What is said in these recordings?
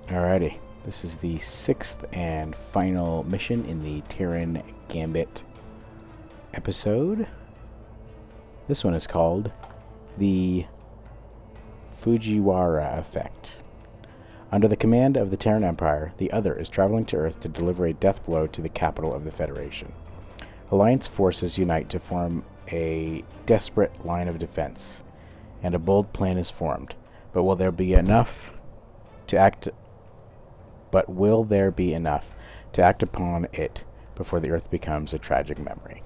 Alrighty, this is the 6th and final mission in the Terran Gambit episode. This one is called the Fujiwhara Effect. Under the command of the Terran Empire, the Other is traveling to Earth to deliver a deathblow to the capital of the Federation. Alliance forces unite to form a desperate line of defense, and a bold plan is formed. But will there be enough to act upon it before the Earth becomes a tragic memory?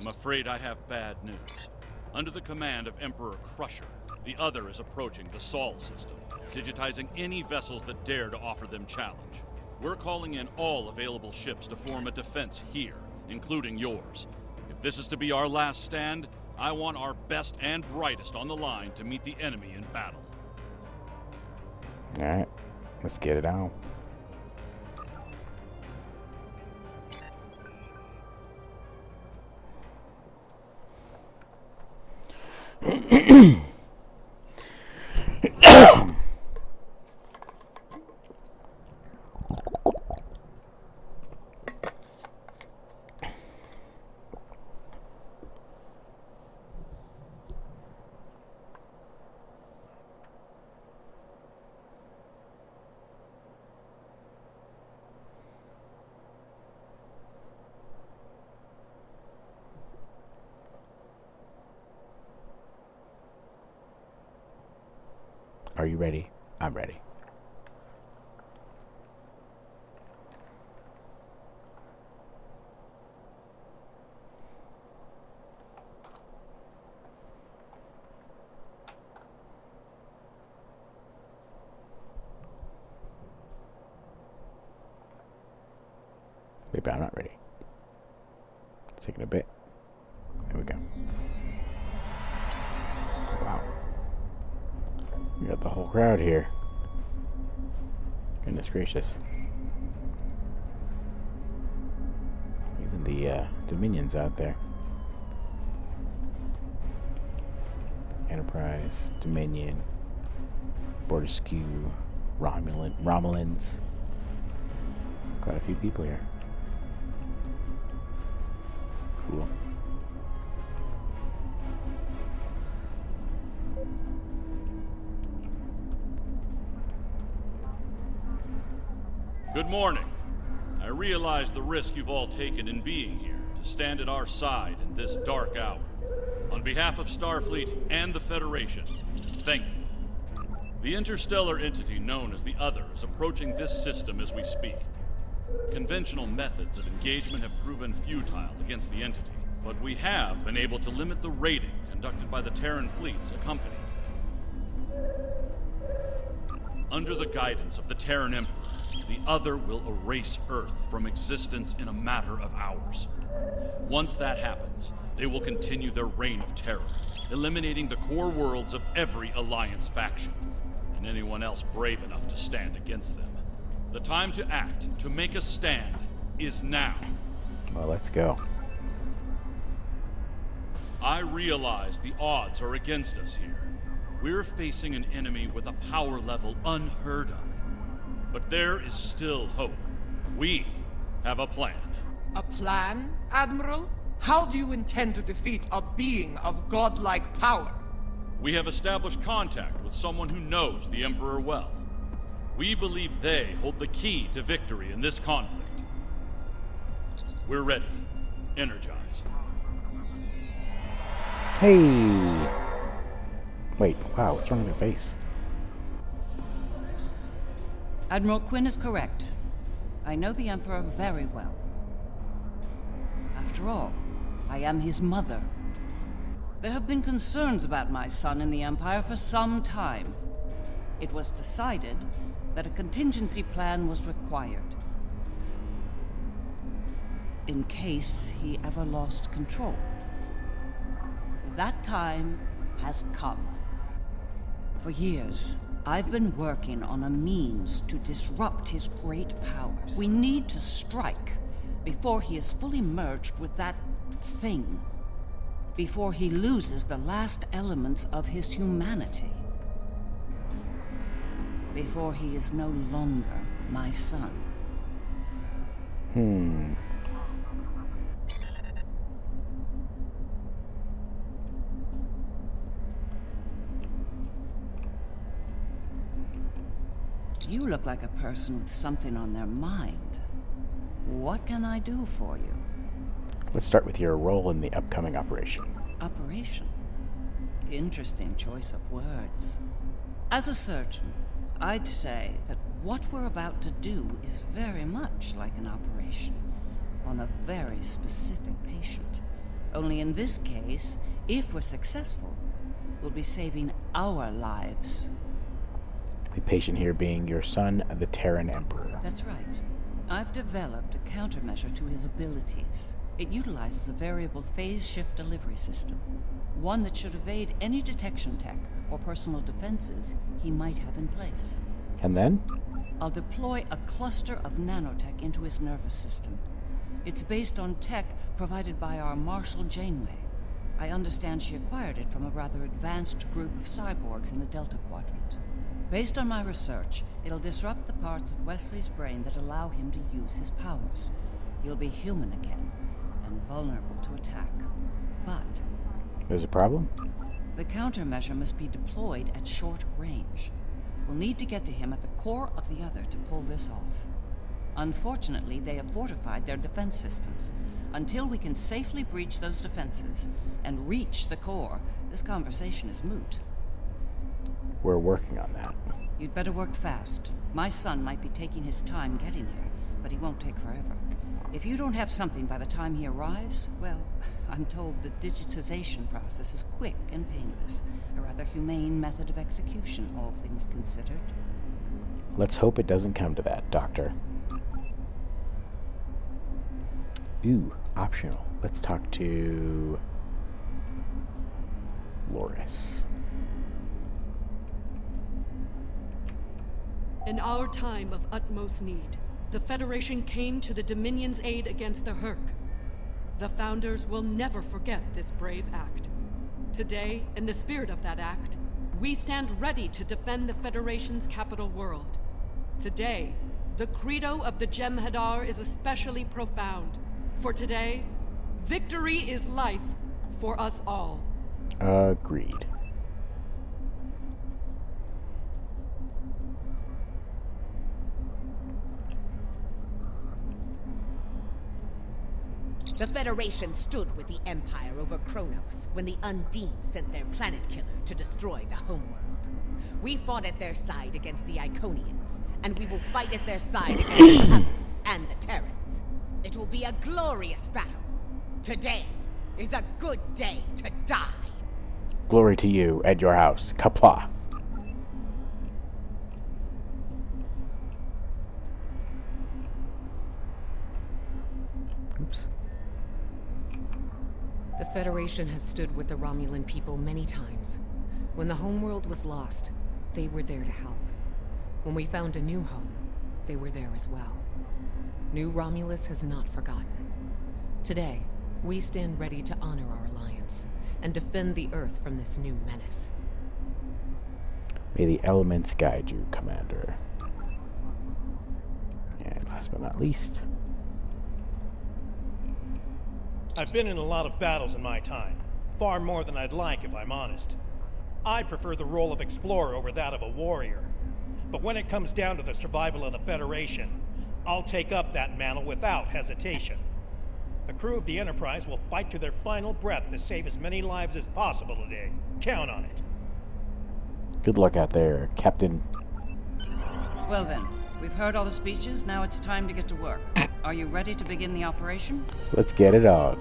I'm afraid I have bad news. Under the command of Emperor Crusher, the Other is approaching the Sol system, digitizing any vessels that dare to offer them challenge. We're calling in all available ships to form a defense here, including yours. If this is to be our last stand, I want our best and brightest on the line to meet the enemy in battle. Alright, let's get it on. Are you ready? I'm ready. Maybe I'm not ready. It's taking a bit. There we go. Wow. We got the whole crowd here. Goodness gracious. Even the Dominions out there. Enterprise, Dominion, Borderskew, Romulans. Quite a few people here. Cool. Good morning. I realize the risk you've all taken in being here to stand at our side in this dark hour. On behalf of Starfleet and the Federation, thank you. The interstellar entity known as the Other is approaching this system as we speak. Conventional methods of engagement have proven futile against the entity, but we have been able to limit the raiding conducted by the Terran fleets accompanied. Under the guidance of the Terran Emperor, the Other will erase Earth from existence in a matter of hours. Once that happens, they will continue their reign of terror, eliminating the core worlds of every Alliance faction, and anyone else brave enough to stand against them. The time to act, to make a stand, is now. Well, let's go. I realize the odds are against us here. We're facing an enemy with a power level unheard of. But there is still hope. We have a plan. A plan, Admiral? How do you intend to defeat a being of godlike power? We have established contact with someone who knows the Emperor well. We believe they hold the key to victory in this conflict. We're ready. Energize. Hey! Wait, wow, what's wrong with your face? Admiral Quinn is correct. I know the Emperor very well. After all, I am his mother. There have been concerns about my son in the Empire for some time. It was decided that a contingency plan was required, in case he ever lost control. That time has come. For years, I've been working on a means to disrupt his great powers. We need to strike before he is fully merged with that thing. Before he loses the last elements of his humanity. before he is no longer my son. You look like a person with something on their mind. What can I do for you? Let's start with your role in the upcoming operation. Operation? Interesting choice of words. As a surgeon, I'd say that what we're about to do is very much like an operation on a very specific patient. Only in this case, if we're successful, we'll be saving our lives. The patient here being your son, the Terran Emperor. That's right. I've developed a countermeasure to his abilities. It utilizes a variable phase shift delivery system. One that should evade any detection tech or personal defenses he might have in place. And then? I'll deploy a cluster of nanotech into his nervous system. It's based on tech provided by our Marshal Janeway. I understand she acquired it from a rather advanced group of cyborgs in the Delta Quadrant. Based on my research, it'll disrupt the parts of Wesley's brain that allow him to use his powers. He'll be human again, and vulnerable to attack. But There's a problem? the countermeasure must be deployed at short range. We'll need to get to him at the core of the other to pull this off. Unfortunately, they have fortified their defense systems. Until we can safely breach those defenses and reach the core, this conversation is moot. We're working on that. You'd better work fast. My son might be taking his time getting here, but he won't take forever. If you don't have something by the time he arrives, well, I'm told the digitization process is quick and painless. A rather humane method of execution, all things considered. Let's hope it doesn't come to that, Doctor. Ooh, optional. Let's talk to Loris. In our time of utmost need, the Federation came to the Dominion's aid against the Herc. The Founders will never forget this brave act. Today, in the spirit of that act, we stand ready to defend the Federation's capital world. Today, the credo of the Jem'Hadar is especially profound. For today, victory is life for us all. Agreed. The Federation stood with the Empire over Kronos when the Undine sent their planet killer to destroy the homeworld. We fought at their side against the Iconians, and we will fight at their side against the Other and the Terrans. It will be a glorious battle. Today is a good day to die. Glory to you at your house. Kapla. Oops. The Federation has stood with the Romulan people many times. When the homeworld was lost, they were there to help. When we found a new home, they were there as well. New Romulus has not forgotten. Today, we stand ready to honor our alliance and defend the Earth from this new menace. May the elements guide you, Commander. And last but not least, I've been in a lot of battles in my time. Far more than I'd like, if I'm honest. I prefer the role of explorer over that of a warrior. But when it comes down to the survival of the Federation, I'll take up that mantle without hesitation. The crew of the Enterprise will fight to their final breath to save as many lives as possible today. Count on it. good luck out there, Captain. Well then, we've heard all the speeches, now it's time to get to work. Are you ready to begin the operation? Let's get it on.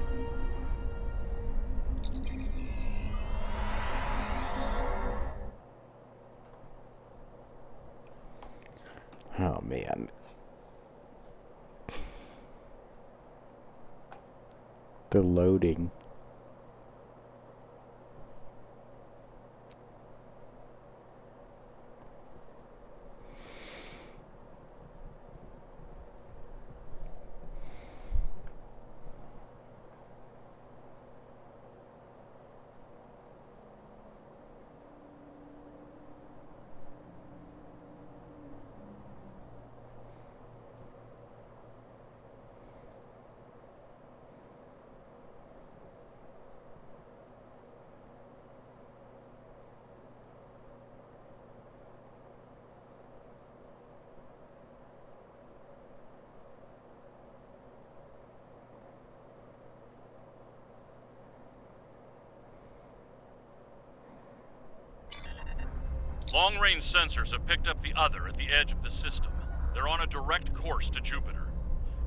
Oh man. The loading. Long-range sensors have picked up the other at the edge of the system. They're on a direct course to Jupiter.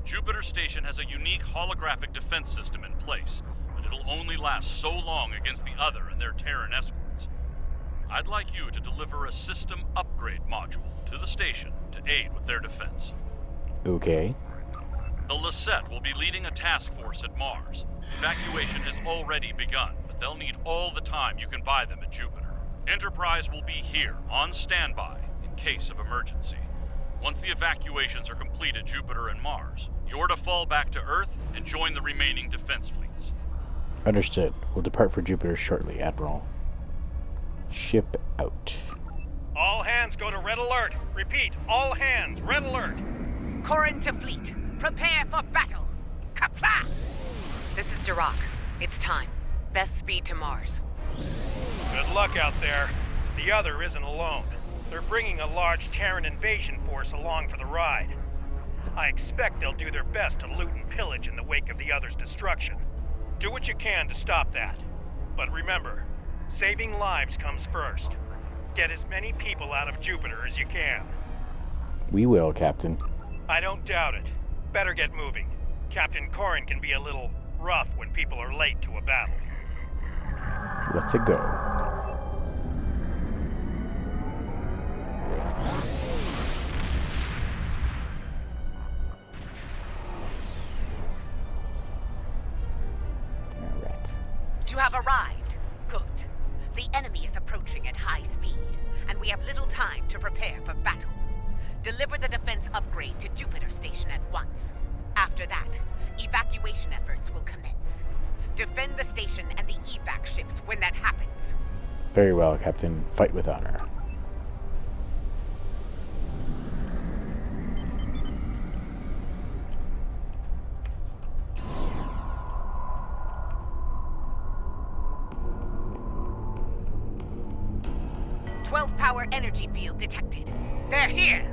Jupiter Station has a unique holographic defense system in place, but it'll only last so long against the other and their Terran escorts. I'd like you to deliver a system upgrade module to the station to aid with their defense. Okay. The Lisette will be leading a task force at Mars. Evacuation has already begun, but they'll need all the time you can buy them at Jupiter. Enterprise will be here, on standby, in case of emergency. Once the evacuations are complete at Jupiter and Mars, you're to fall back to Earth and join the remaining defense fleets. Understood. We'll depart for Jupiter shortly, Admiral. Ship out. All hands go to red alert. Repeat, all hands, red alert. Corrin to fleet. Prepare for battle. Kapla! This is Dirac. It's time. Best speed to Mars. Good luck out there. The other isn't alone. They're bringing a large Terran invasion force along for the ride. I expect they'll do their best to loot and pillage in the wake of the other's destruction. Do what you can to stop that. But remember, saving lives comes first. Get as many people out of Jupiter as you can. We will, Captain. I don't doubt it. Better get moving. Captain Corrin can be a little rough when people are late to a battle. Let's go. Alright. You have arrived. Good. The enemy is approaching at high speed, and we have little time to prepare for battle. Deliver the defense upgrade to Jupiter Station at once. After that, evacuation efforts will commence. Defend the station and the evac ships when that happens. Very well, Captain. Fight with honor. Power energy field detected. They're here!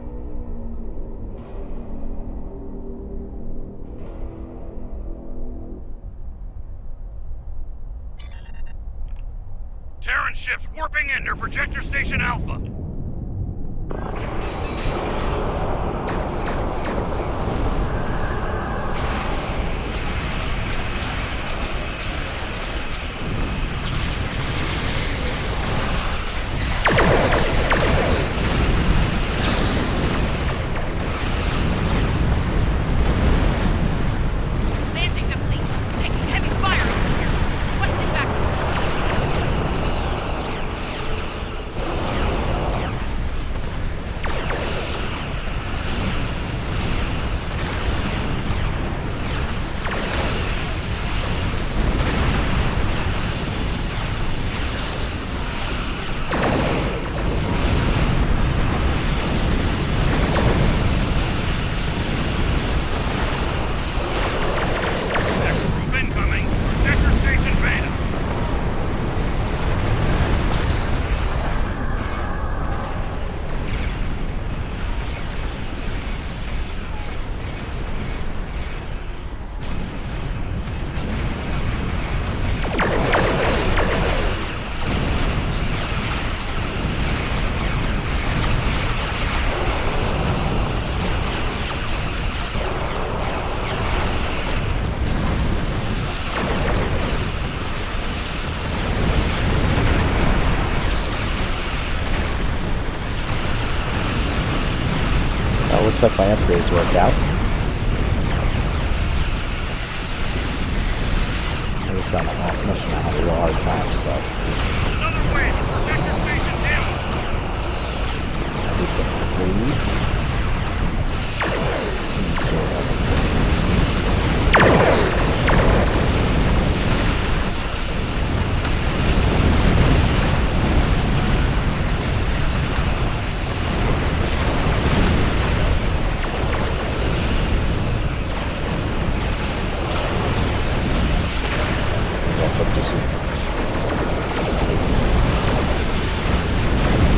Terran ships warping in near Projector Station Alpha. Looks like my upgrades worked out. I was on the last mission, I had a real hard time, so Another way! Projector Station down! I did some upgrades. Seems to have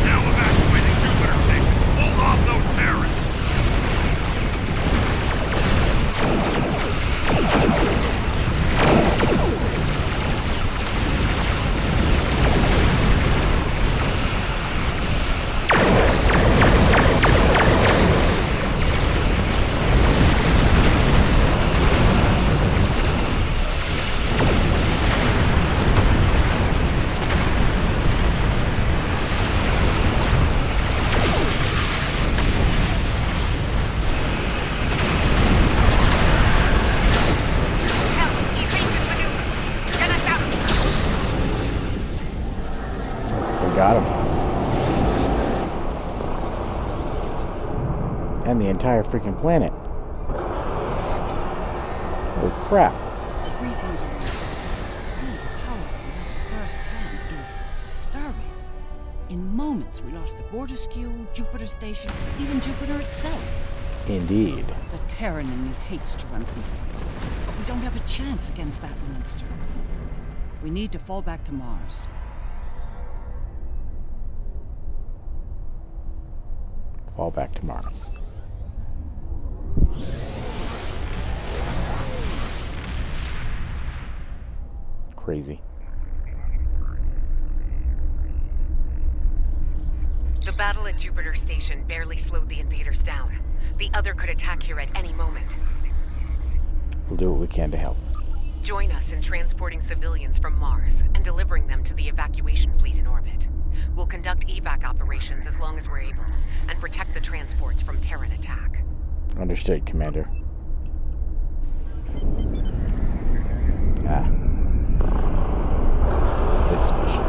Now evacuating Jupiter Station. Hold off those Terrans! And the entire freaking planet. Holy crap. The briefings are wonderful, but to see the power of the rebel firsthand is disturbing. In moments, we lost the Borderskew, Jupiter Station, even Jupiter itself. Indeed. The Terran in me hates to run from the fight, but we don't have a chance against that monster. We need to fall back to Mars. Fall back to Mars. Crazy. The battle at Jupiter Station barely slowed the invaders down. The other could attack here at any moment. We'll do what we can to help. Join us in transporting civilians from Mars and delivering them to the evacuation fleet in orbit. We'll conduct evac operations as long as we're able, and protect the transports from Terran attack. Understood, Commander. This mission.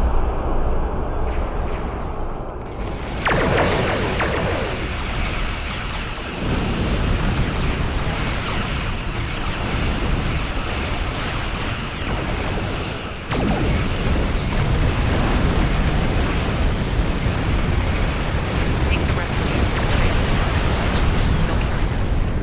Take the refugees to the transport. They'll carry them to safety.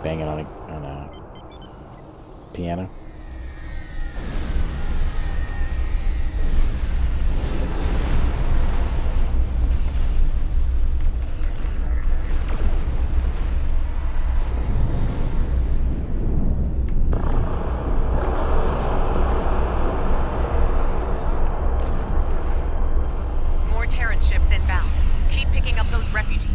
Banging on a piano. More Terran ships inbound. Keep picking up those refugees.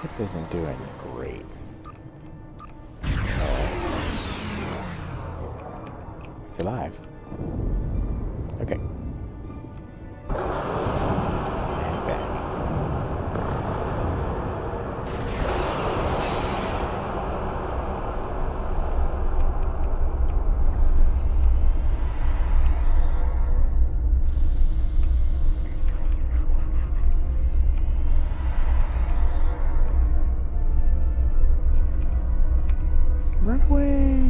Ship isn't doing great. It's alive. Okay. And back. Run away!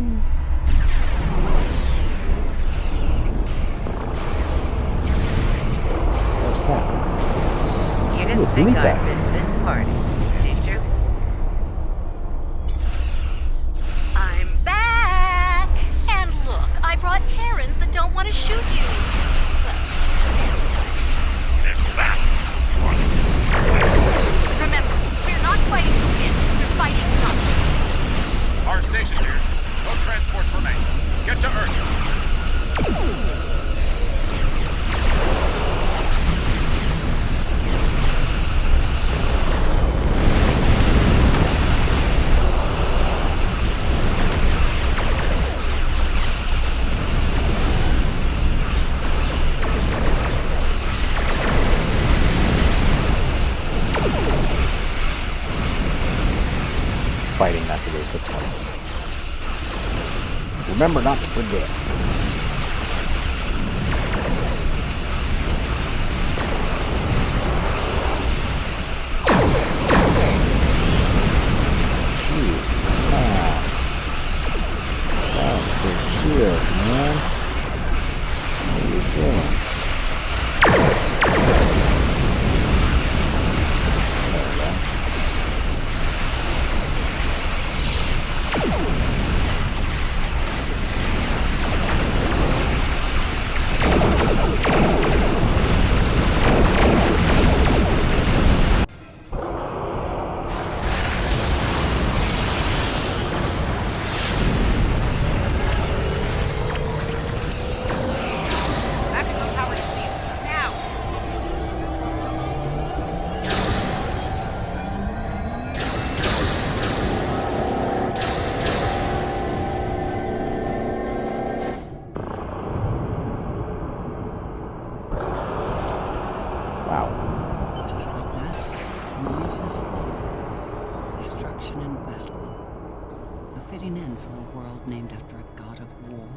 Oh, snap. You didn't it's think Lita. I'd miss this party, did you? I'm back! And look, I brought Terrans that don't want to shoot you. Remember, we're not fighting to win, we're fighting something. Our station here. No transports remain. Get to Earth. Fighting not to lose, that's funny. Remember not to forget. Jeez. That's the shield, man. What are you doing? Just like that, the news has fallen. Destruction in battle. A fitting end for a world named after a god of war.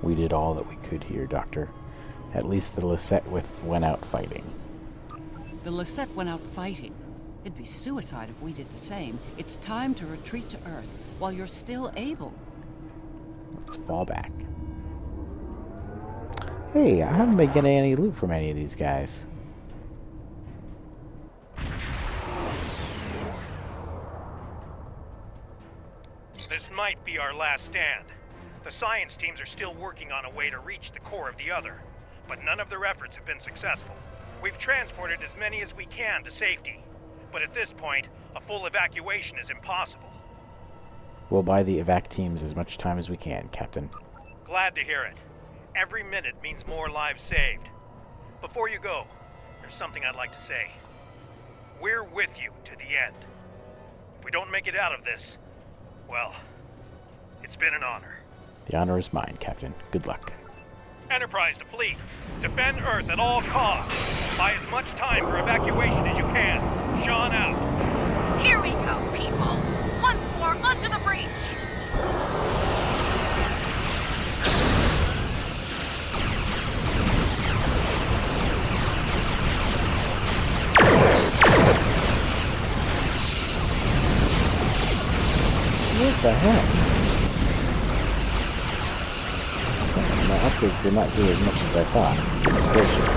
We did all that we could here, Doctor. At least the Lisette went out fighting. The Lisette went out fighting. It'd be suicide if we did the same. It's time to retreat to Earth while you're still able. Let's fall back. Hey, I haven't been getting any loot from any of these guys. This might be our last stand. The science teams are still working on a way to reach the core of the other, but none of their efforts have been successful. We've transported as many as we can to safety, but at this point, a full evacuation is impossible. We'll buy the evac teams as much time as we can, Captain. Glad to hear it. Every minute means more lives saved. Before you go, there's something I'd like to say. We're with you to the end. If we don't make it out of this, well, it's been an honor. The honor is mine, Captain. Good luck. Enterprise to fleet. Defend Earth at all costs. Buy as much time for evacuation as you can. Sean out. Here we go, people. Once more, onto the breach. What the heck? My upgrades did not do as much as I thought. Goodness gracious.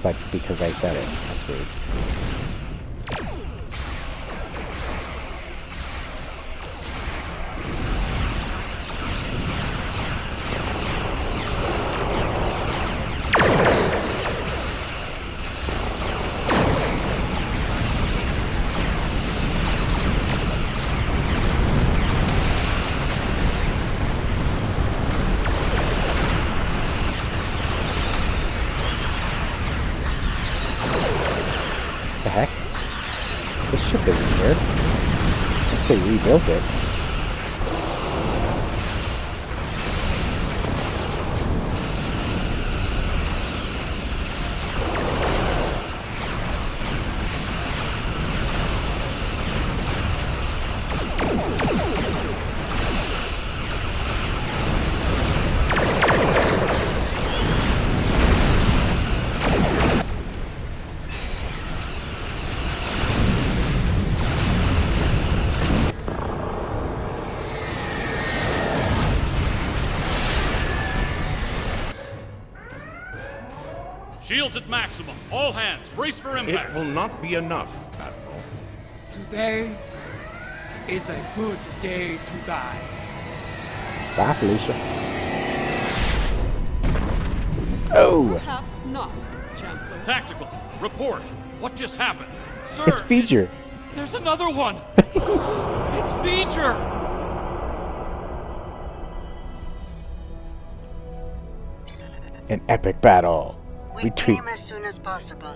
It's like because I said it. That's weird. The heck? This ship isn't here. Unless they rebuilt it. Shields at maximum. All hands, brace for impact. It will not be enough, Admiral. Today is a good day to die. Bye, Felicia. Oh! Perhaps not, Chancellor. Tactical, report. What just happened? Sir, It's Feature. there's another one. It's Feature. An epic battle. We came as soon as possible.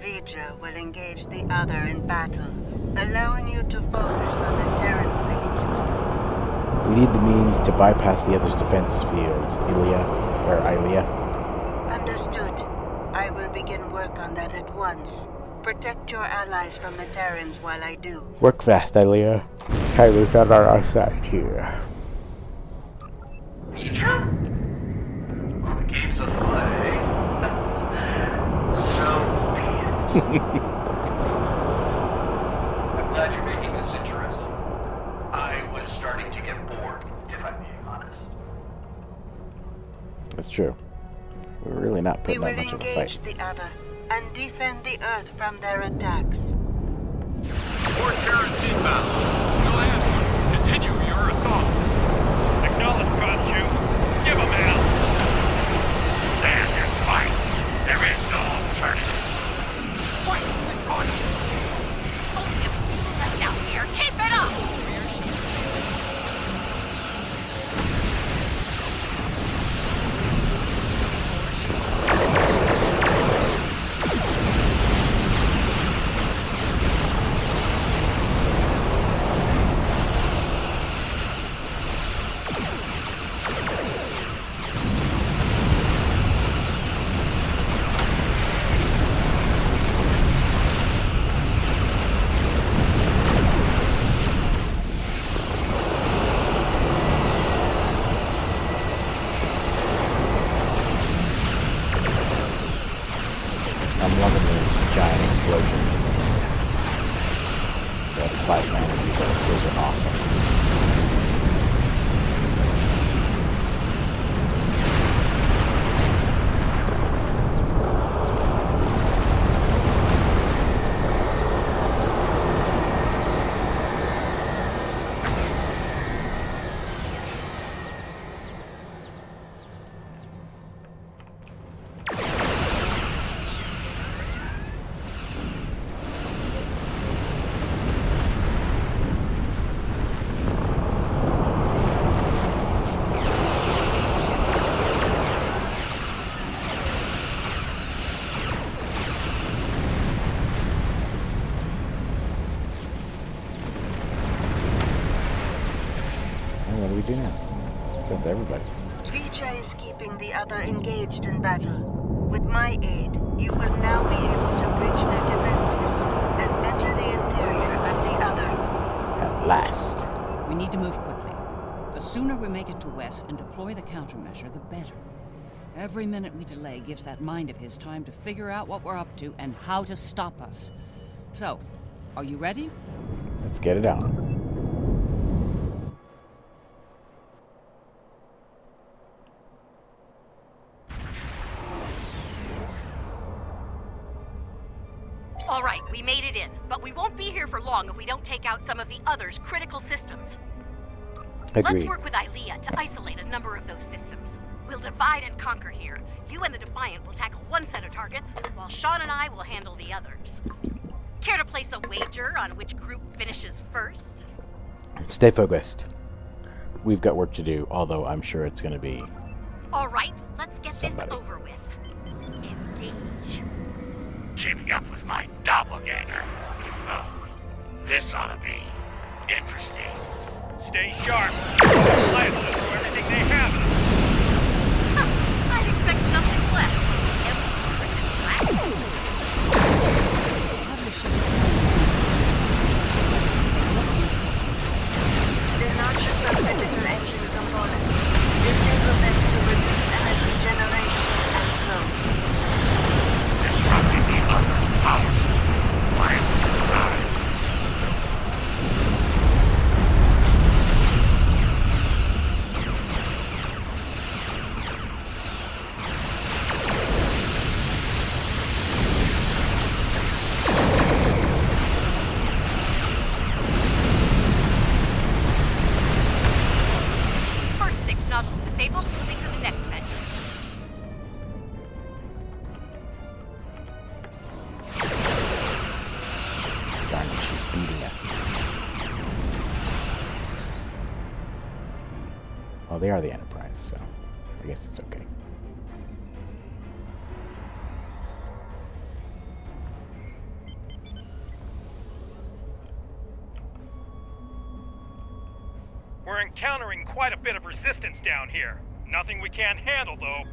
Vija will engage the other in battle, allowing you to focus on the Terran fleet. We need the means to bypass the other's defense fields. Ilya. Understood. I will begin work on that at once. Protect your allies from the Terrans while I do. Work fast, Ilya. Kylo's not on our side here. Feature? The game's afoot, eh? So be it. I'm glad you're making this interesting. I was starting to get bored, if I'm being honest. That's true. We're really not We putting will up much of a engage fight. the other and defend the Earth from their attacks. More Terrans inbound. Go ahead. Continue your assault. Acknowledge, got you. Give them hell. Stand and fight. There is no alternative. What? Oh, if left out here, keep it up! I'm loving these giant explosions. The plasma energy bolts, those are awesome. What do we do now? That's everybody. Vija is keeping the other engaged in battle. With my aid, you will now be able to breach their defenses and enter the interior of the other. At last. We need to move quickly. The sooner we make it to Wes and deploy the countermeasure, the better. Every minute we delay gives that mind of his time to figure out what we're up to and how to stop us. So, are you ready? Let's get it on. All right, we made it in, but we won't be here for long if we don't take out some of the others' critical systems. Agreed. Let's work with Ilea to isolate a number of those systems. We'll divide and conquer here. You and the Defiant will tackle one set of targets, while Sean and I will handle the others. Care to place a wager on which group finishes first? Stay focused. We've got work to do, although I'm sure it's going to be... All right, let's get somebody. this over with. Engage. Teaming up with my doppelganger. Oh, this ought to be interesting. Stay sharp. Lions will throw everything they have at us. I'd expect nothing less. The notches of critical engine components. Disable them to reduce energy generation and flow. Disrupting the other power system. Lions inside. First 6 nodules disabled, moving to the next vent. Darn it, she's beating us. Well, they are the Enterprise, so I guess it's okay. We're encountering quite a bit of resistance down here. Nothing we can't handle, though.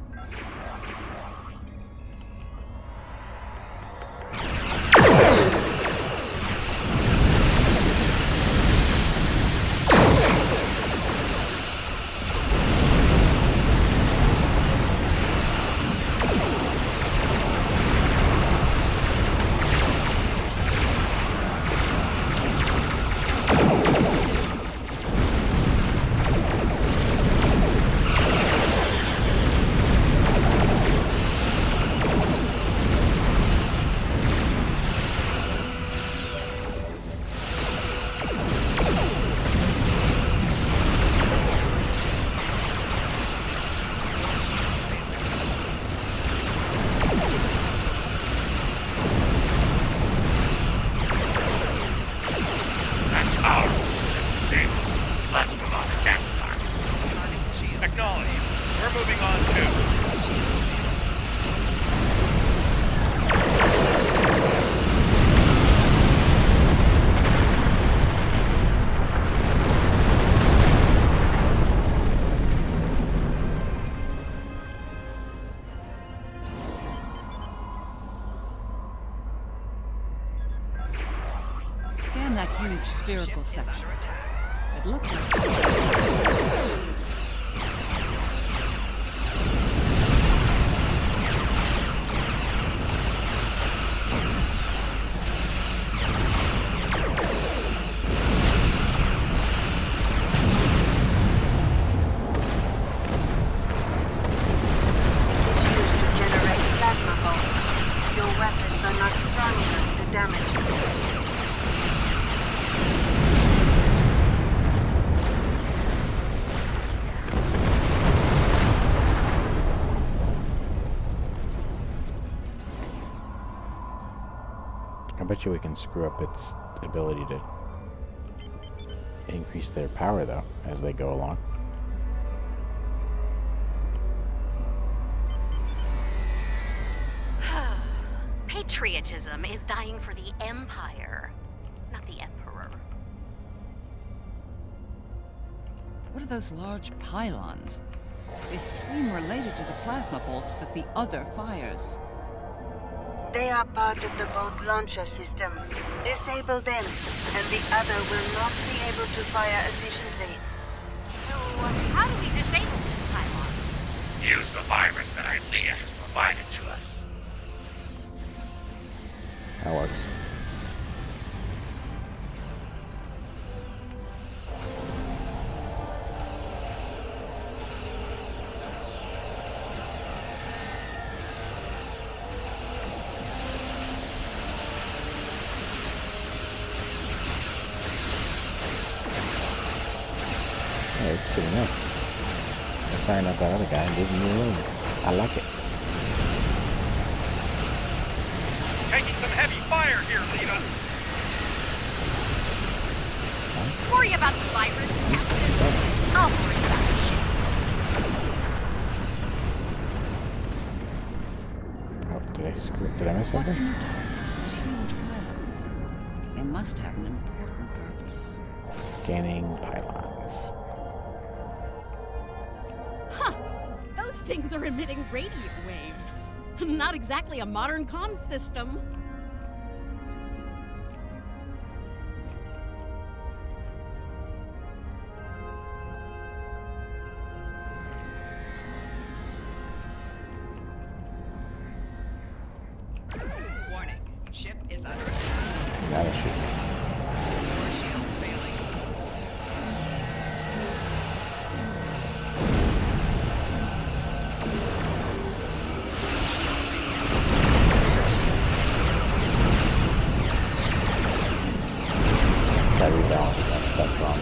That's ours. Disabled. Let's move on to next time. Acknowledged. We're moving on too. Scan that huge spherical section. It looks like something. It is used to generate plasma bolts. Your weapons are not strong enough to damage them. I bet you we can screw up its ability to increase their power, though, as they go along. Patriotism is dying for the Empire, not the Emperor. What are those large pylons? They seem related to the plasma bolts that the other fires. They are part of the bolt launcher system. Disable them, and the other will not be able to fire efficiently. So, how do we disable this pylon? Use the virus that Ilea has provided to us. That works. it's pretty nice. They're firing out that other guy and leaving me alone. I like it. Taking some heavy fire here, Lita. Worry about the virus, Captain. I'll worry about the ship. Oh, did I miss What something? can you tell us about these huge pylons? They must have an important purpose. Scanning pylons. Huh! Those things are emitting radio waves. Not exactly a modern comms system. Warning. Ship is under attack. Now they're shooting. Your shields failing. Gotta rebalance that stuff wrong.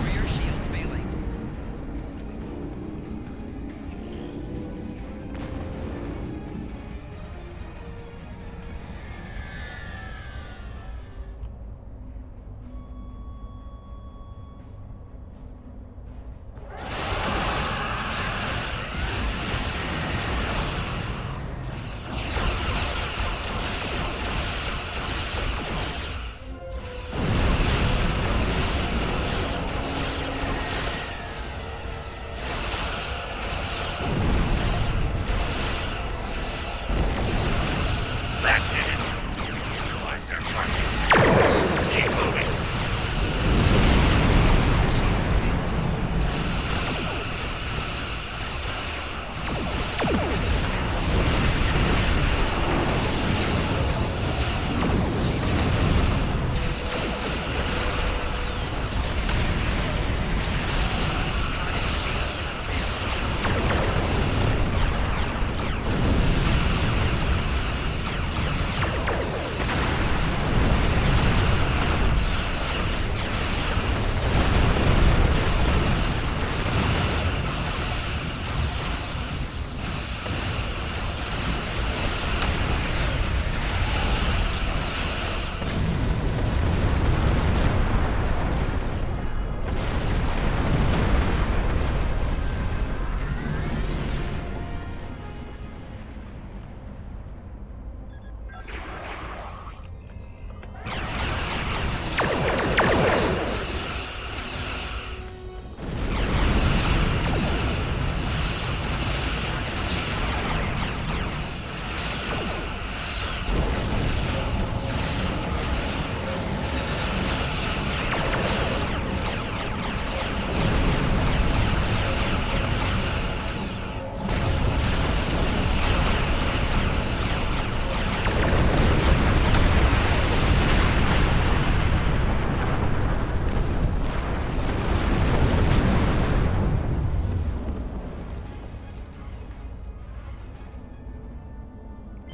Rear shields failing.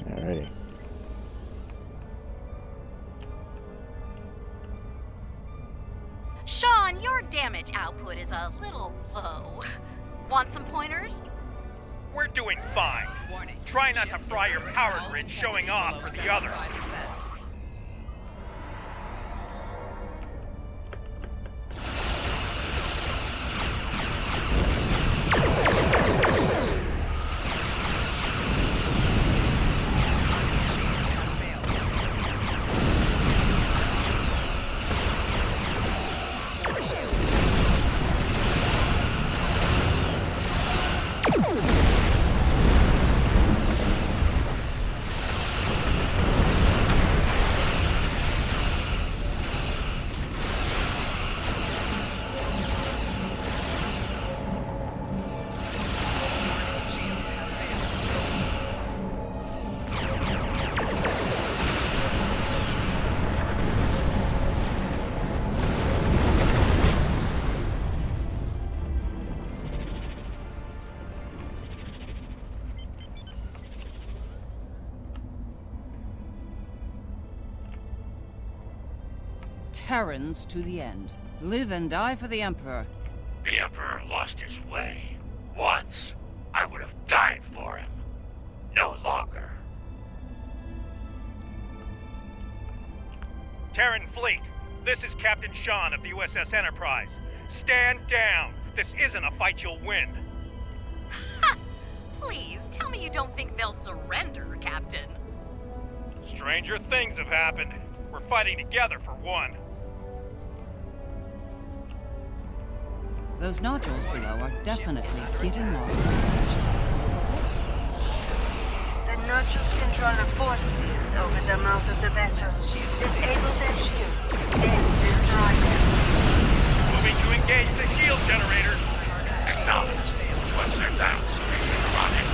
Alrighty. Sean, your damage output is a little low. Want some pointers? We're doing fine. Warning. Try not to Ship fry is your under power attack. grid showing Below off for the others. 75%. Terrans to the end. Live and die for the Emperor. The Emperor lost his way. Once, I would have died for him. No longer. Terran Fleet, this is Captain Sean of the USS Enterprise. Stand down. This isn't a fight you'll win. Please, tell me you don't think they'll surrender, Captain. Stranger things have happened. We're fighting together for one. Those nodules below are definitely giving off some energy. The nodules control a force field over the mouth of the vessel. Disable their shields, then destroy them. Moving to engage the shield generators. Acknowledge. Once they're down, run it.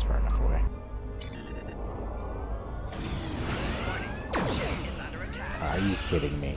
Far enough away. Are you kidding me?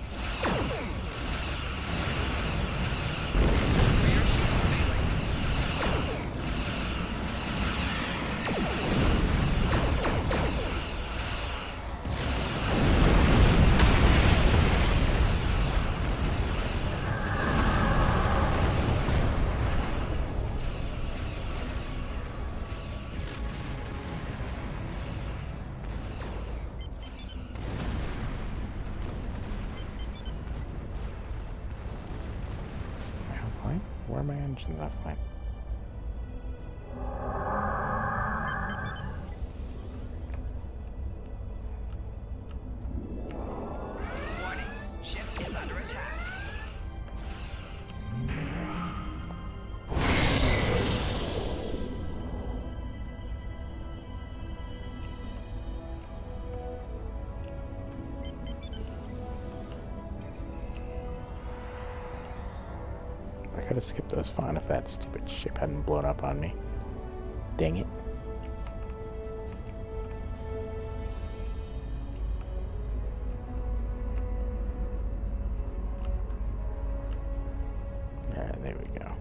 Where are my engines offline? Warning, ship is under attack. I could have skipped those fine if that stupid ship hadn't blown up on me. Dang it. There we go.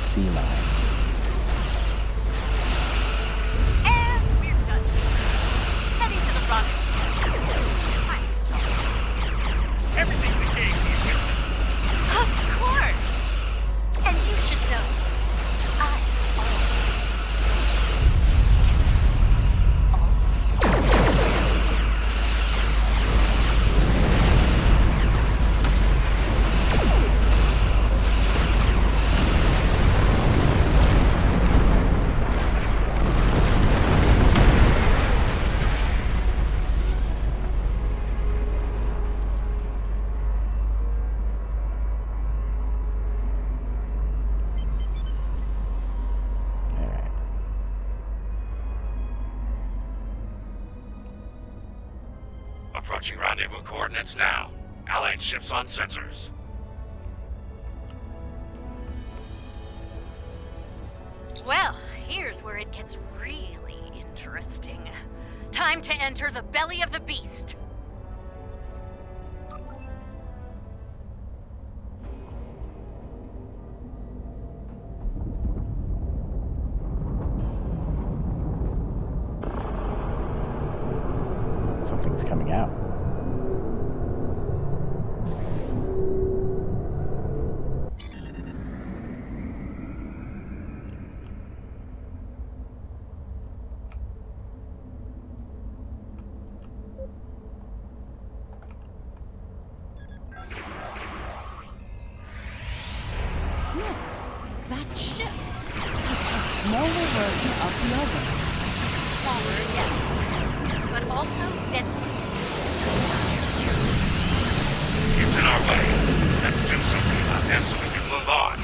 sea mines. And we're done. Heading to the rendezvous. Everything's a game, you witness. Of course! And you should know, I Approaching rendezvous coordinates now. Allied ships on sensors. Well, here's where it gets really interesting. Time to enter the belly of the beast. Something's coming out. Look, that ship. It's a smaller version of the other. Smaller, yes. But also deadly. It's in our way. Let's do something about them so we can move on.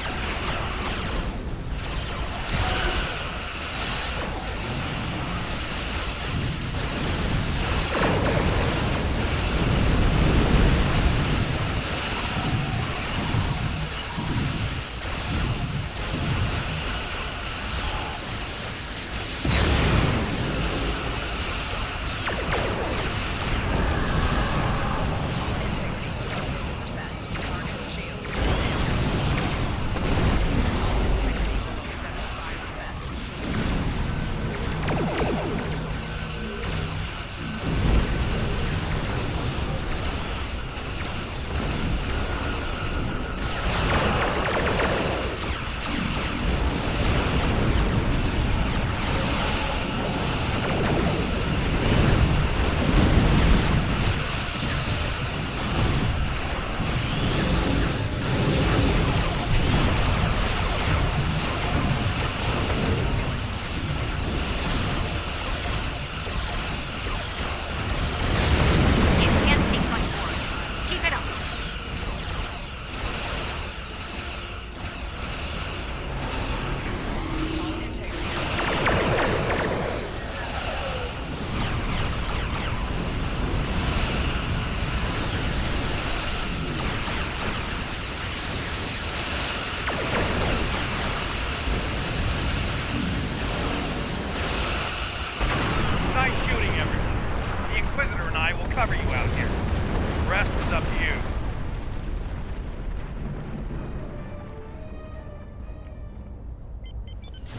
cover you out here. The rest is up to you.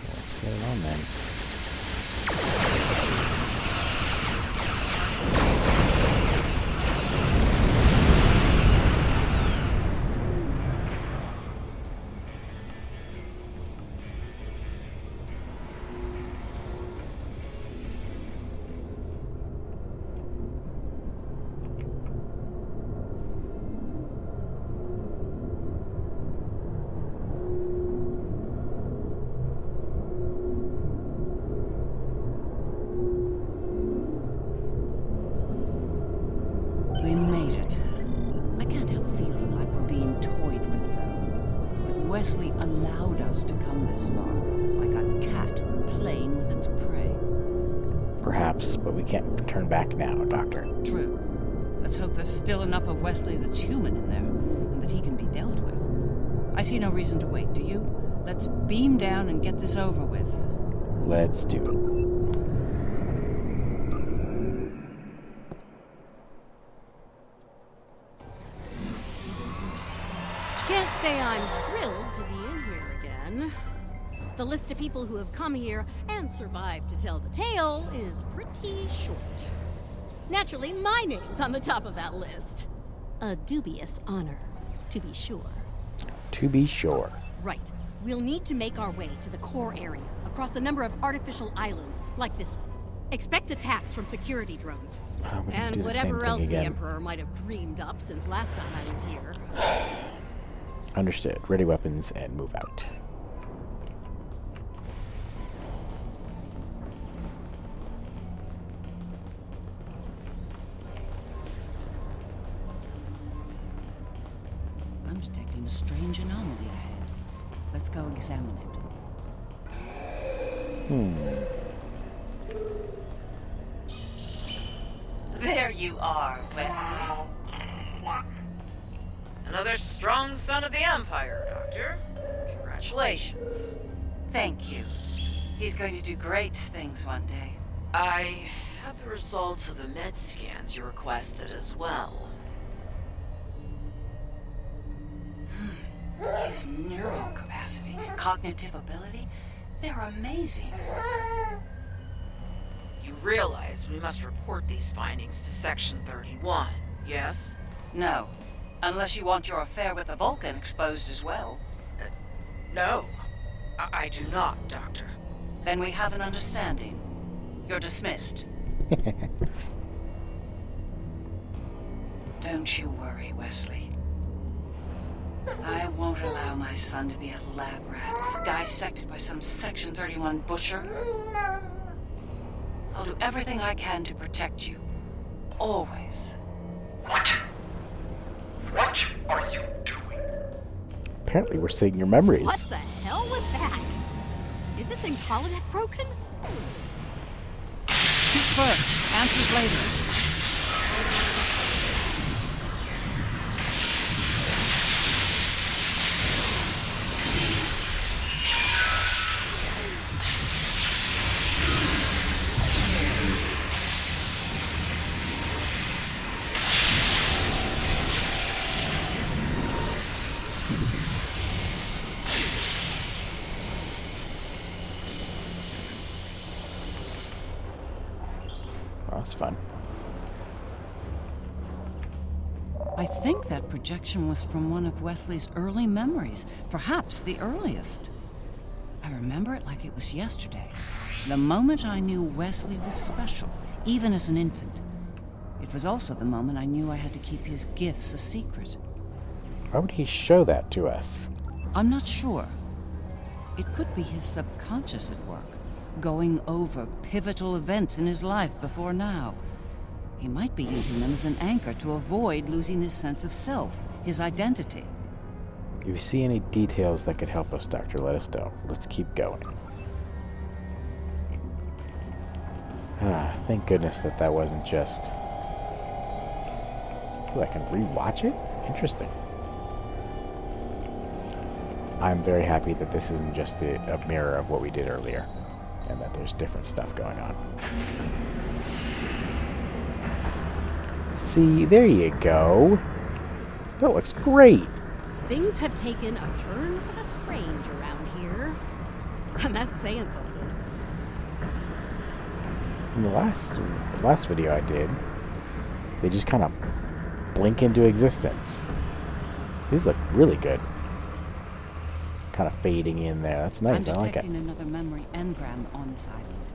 Let's get it on then. We made it. I can't help feeling like we're being toyed with, though. Like Wesley allowed us to come this far, like a cat playing with its prey. Perhaps, but we can't turn back now, Doctor. True. Let's hope there's still enough of Wesley that's human in there, and that he can be dealt with. I see no reason to wait, do you? Let's beam down and get this over with. Let's do it. Can't say I'm thrilled to be in here again. The list of people who have come here and survived to tell the tale is pretty short. Naturally, my name's on the top of that list. A dubious honor, to be sure. To be sure. Right. We'll need to make our way to the core area, across a number of artificial islands, like this one. Expect attacks from security drones. And whatever else the Emperor might have dreamed up since last time I was here. Understood. Ready weapons and move out. I'm detecting a strange anomaly ahead. Let's go examine it. There you are, Wesley. Another strong son of the Empire, Doctor. Congratulations. Thank you. He's going to do great things one day. I have the results of the med scans you requested as well. His neural capacity, cognitive ability, they're amazing. You realize we must report these findings to Section 31, yes? No. Unless you want your affair with the Vulcan exposed as well. No. I do not, Doctor. Then we have an understanding. You're dismissed. Don't you worry, Wesley. I won't allow my son to be a lab rat, dissected by some Section 31 butcher. I'll do everything I can to protect you. Always. What? What are you doing? Apparently we're seeing your memories. What the hell was that? Is this thing's holodeck broken? Shoot first, answers later. That was fun. I think that projection was from one of Wesley's early memories, perhaps the earliest. I remember it like it was yesterday, the moment I knew Wesley was special, even as an infant. It was also the moment I knew I had to keep his gifts a secret. Why would he show that to us? I'm not sure. It could be his subconscious at work, going over pivotal events in his life before now. He might be using them as an anchor to avoid losing his sense of self, his identity. If you see any details that could help us, Doctor, let us know. Let's keep going. Thank goodness that wasn't just... Ooh, I can rewatch it? Interesting. I'm very happy that this isn't just a mirror of what we did earlier, and that there's different stuff going on. See, there you go. That looks great. Things have taken a turn for the strange around here. And that's saying something. In the last video I did, they just kind of blink into existence. These look really good. Kind of fading in there. That's nice. I I'm like it. detecting another memory engram on this island.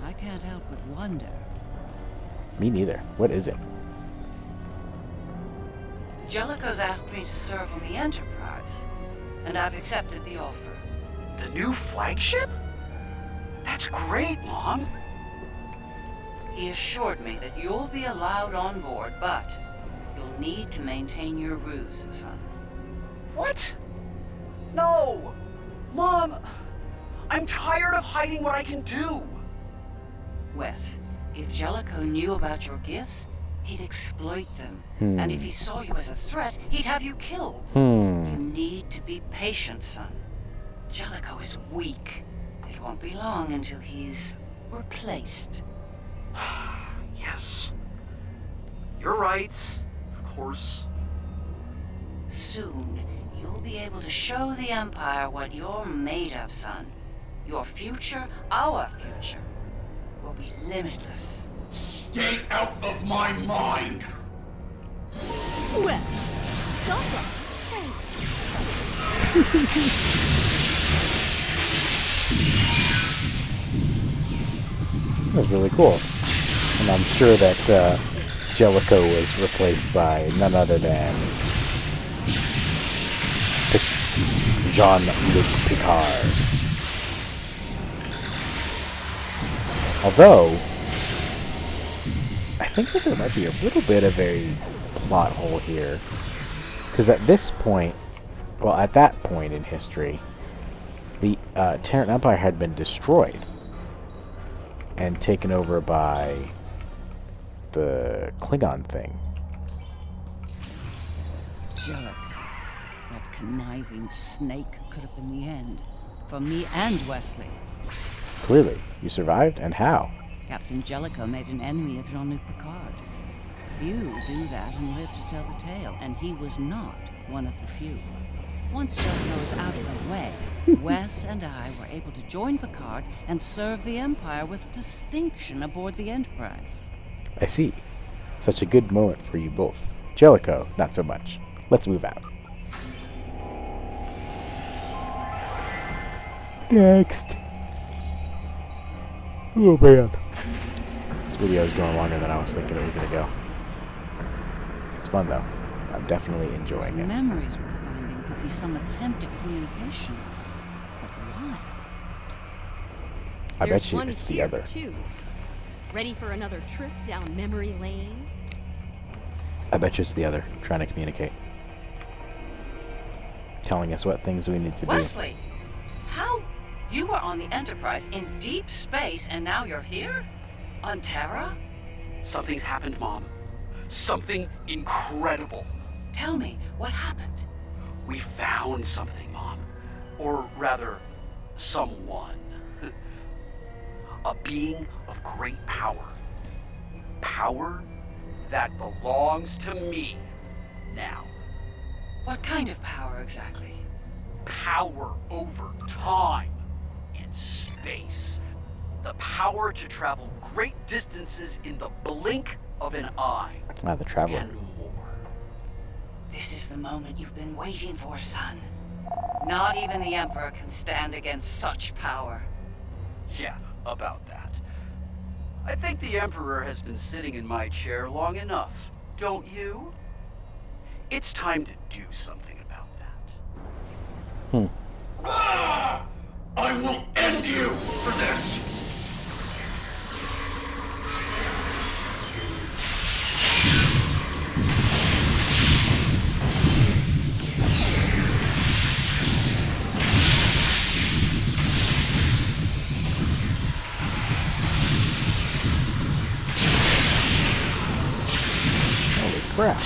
I can't help but wonder. Me neither. What is it? Jellicoe's asked me to serve on the Enterprise, and I've accepted the offer. The new flagship? That's great, Mom. He assured me that you'll be allowed on board, but you'll need to maintain your ruse, son. What? No! Mom! I'm tired of hiding what I can do! Wes, if Jellicoe knew about your gifts, he'd exploit them. And if he saw you as a threat, he'd have you killed. You need to be patient, son. Jellicoe is weak. It won't be long until he's replaced. Yes. You're right. Of course. Soon, you'll be able to show the Empire what you're made of, son. your future, our future, will be limitless. Stay out of my mind! Well, someone. That was really cool. And I'm sure that Jellicoe was replaced by none other than Jean-Luc Picard. Although, I think that there might be a little bit of a plot hole here. Because at this point, well, at that point in history, the Terran Empire had been destroyed and taken over by the Klingon thing. Jellicoe, that conniving snake could have been the end. For me and Wesley. Clearly, you survived, and how? Captain Jellicoe made an enemy of Jean-Luc Picard. Few do that and live to tell the tale, and he was not one of the few. Once Jellicoe was out of the way, Wes and I were able to join Picard and serve the Empire with distinction aboard the Enterprise. I see. Such a good moment for you both. Jellicoe, not so much. Let's move out. Next. Oh man. This video is going longer than I was thinking it was going to go. It's fun though. I'm definitely enjoying it. Memories we're finding could be some attempt at communication. But why? I bet you it's the other. Too. Ready for another trip down memory lane? I bet you it's the other, trying to communicate. Telling us what things we need to Wesley, how? You were on the Enterprise in deep space and now you're here? On Terra? Something's happened, Mom. Something incredible. Tell me, what happened? We found something, Mom. Or rather, someone. A being of great power. Power that belongs to me now. What kind of power exactly? Power over time and space. The power to travel great distances in the blink of an eye. Ah, the traveler. And more. This is the moment you've been waiting for, son. Not even the Emperor can stand against such power. Yeah, about that. I think the Emperor has been sitting in my chair long enough, don't you? It's time to do something about that. Ah! I will end you for this! Holy crap.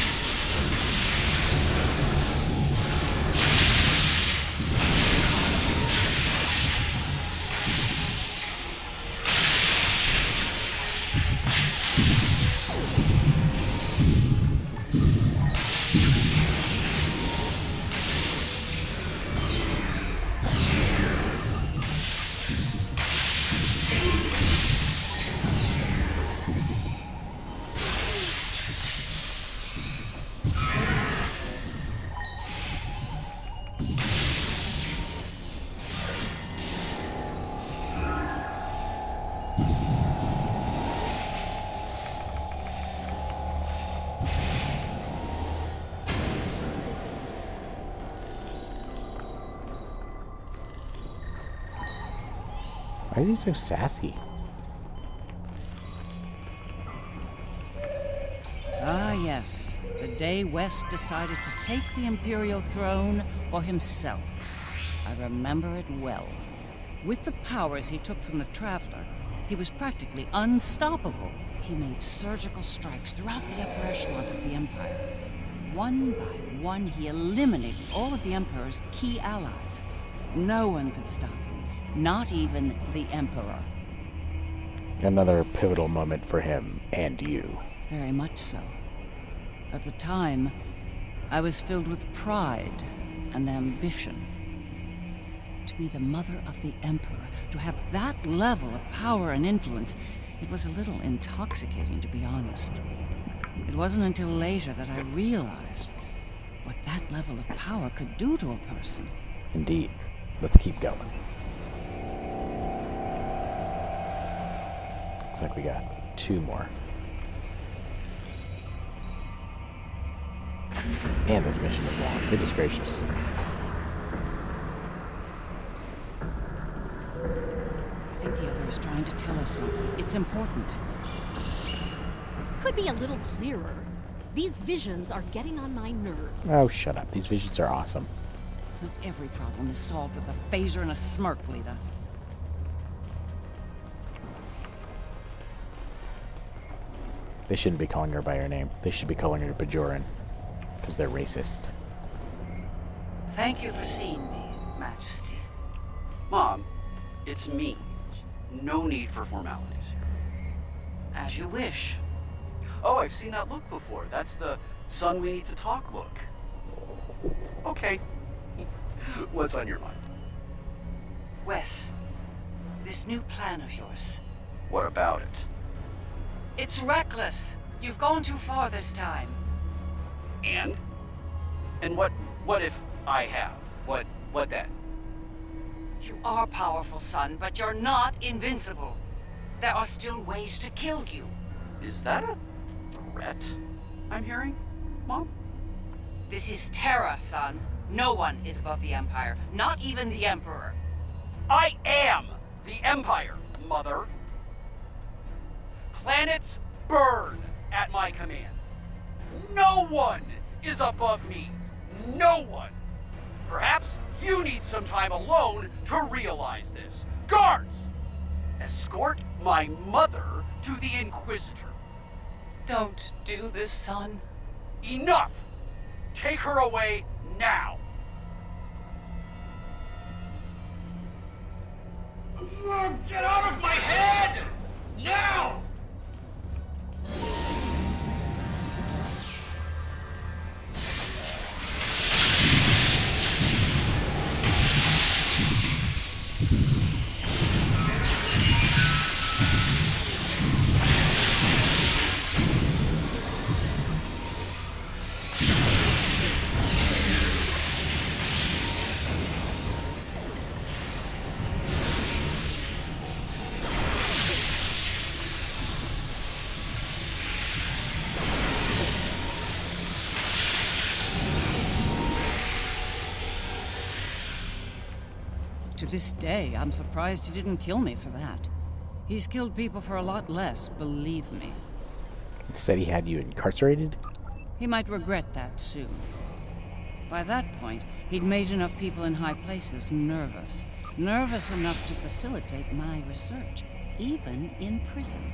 Why is he so sassy? Ah, yes. The day West decided to take the Imperial throne for himself. I remember it well. With the powers he took from the Traveler, he was practically unstoppable. He made surgical strikes throughout the upper echelon of the Empire. One by one, he eliminated all of the Emperor's key allies. No one could stop him. Not even the Emperor. Another pivotal moment for him and you. Very much so. At the time, I was filled with pride and ambition. To be the mother of the Emperor, to have that level of power and influence, it was a little intoxicating, to be honest. It wasn't until later that I realized what that level of power could do to a person. Indeed. Let's keep going. Looks like we got 2 more. And this mission is long. Goodness gracious. I think the other is trying to tell us something. It's important. Could be a little clearer. These visions are getting on my nerves. Oh, shut up. These visions are awesome. Not every problem is solved with a phaser and a smirk, Lita. They shouldn't be calling her by her name. They should be calling her Bajoran. Because they're racist. Thank you for seeing me, Majesty. Mom, it's me. No need for formalities here. As you wish. Oh, I've seen that look before. That's the son we need to talk look. Okay. What's on your mind? Wes, this new plan of yours. What about it? It's reckless. You've gone too far this time. And? And what if I have? What then? You are powerful, son, but you're not invincible. There are still ways to kill you. Is that a threat I'm hearing, Mom? This is Terra, son. No one is above the Empire, not even the Emperor. I am the Empire, Mother. Planets burn at my command. No one is above me. No one. Perhaps you need some time alone to realize this. Guards! Escort my mother to the Inquisitor. Don't do this, son. Enough! Take her away now! Get out of my head! Now! To this day, I'm surprised he didn't kill me for that. He's killed people for a lot less, believe me. He said he had you incarcerated? He might regret that soon. By that point, he'd made enough people in high places nervous. Nervous enough to facilitate my research, even in prison.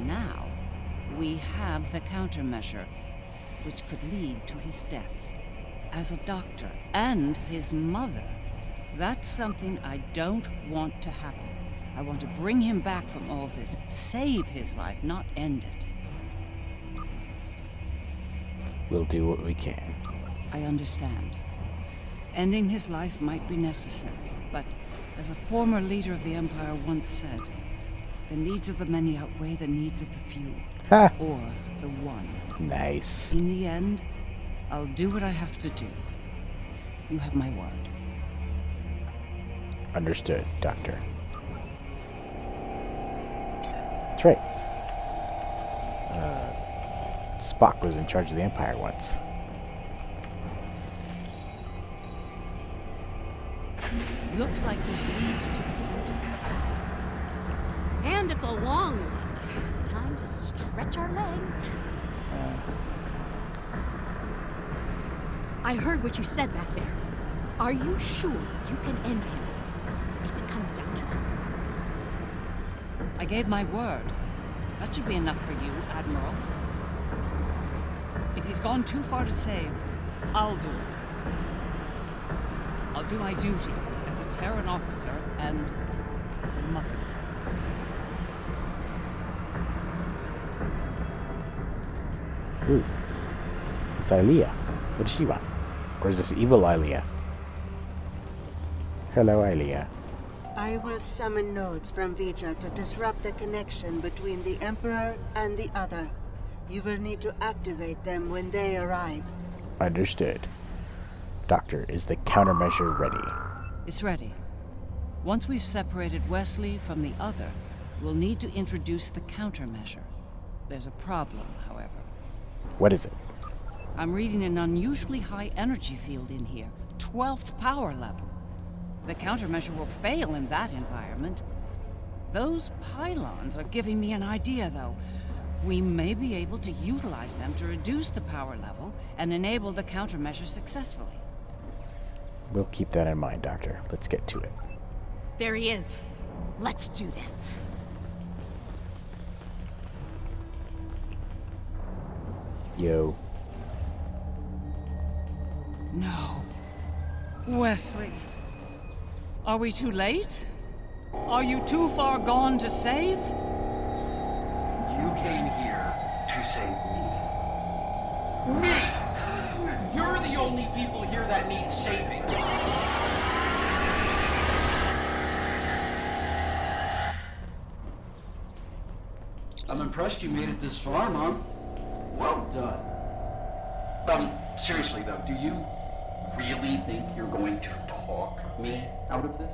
Now, we have the countermeasure, which could lead to his death. As a doctor, and his mother, that's something I don't want to happen. I want to bring him back from all this, save his life, not end it. We'll do what we can. I understand. Ending his life might be necessary, but as a former leader of the Empire once said, the needs of the many outweigh the needs of the few. Ha! Or the one. Nice. In the end, I'll do what I have to do. You have my word. Understood, Doctor. That's right. Spock was in charge of the Empire once. Looks like this leads to the center. And it's a long one. Time to stretch our legs. I heard what you said back there. Are you sure you can end him? If it comes down to it. I gave my word. That should be enough for you, Admiral. If he's gone too far to save, I'll do it. I'll do my duty as a Terran officer and as a mother. Ooh. It's Ilea. What does she want? Or is this evil Ilea? Hello, Ilea. I will summon nodes from Vija to disrupt the connection between the Emperor and the other. You will need to activate them when they arrive. Understood. Doctor, is the countermeasure ready? It's ready. Once we've separated Wesley from the other, we'll need to introduce the countermeasure. There's a problem, however. What is it? I'm reading an unusually high energy field in here. 12th power level. The countermeasure will fail in that environment. Those pylons are giving me an idea, though. We may be able to utilize them to reduce the power level and enable the countermeasure successfully. We'll keep that in mind, Doctor. Let's get to it. There he is. Let's do this. Yo. No. Wesley. Are we too late? Are you too far gone to save? You came here to save me. Me! You're the only people here that need saving. I'm impressed you made it this far, Mom. Well done. Seriously though, do you really think you're going to talk me out of this?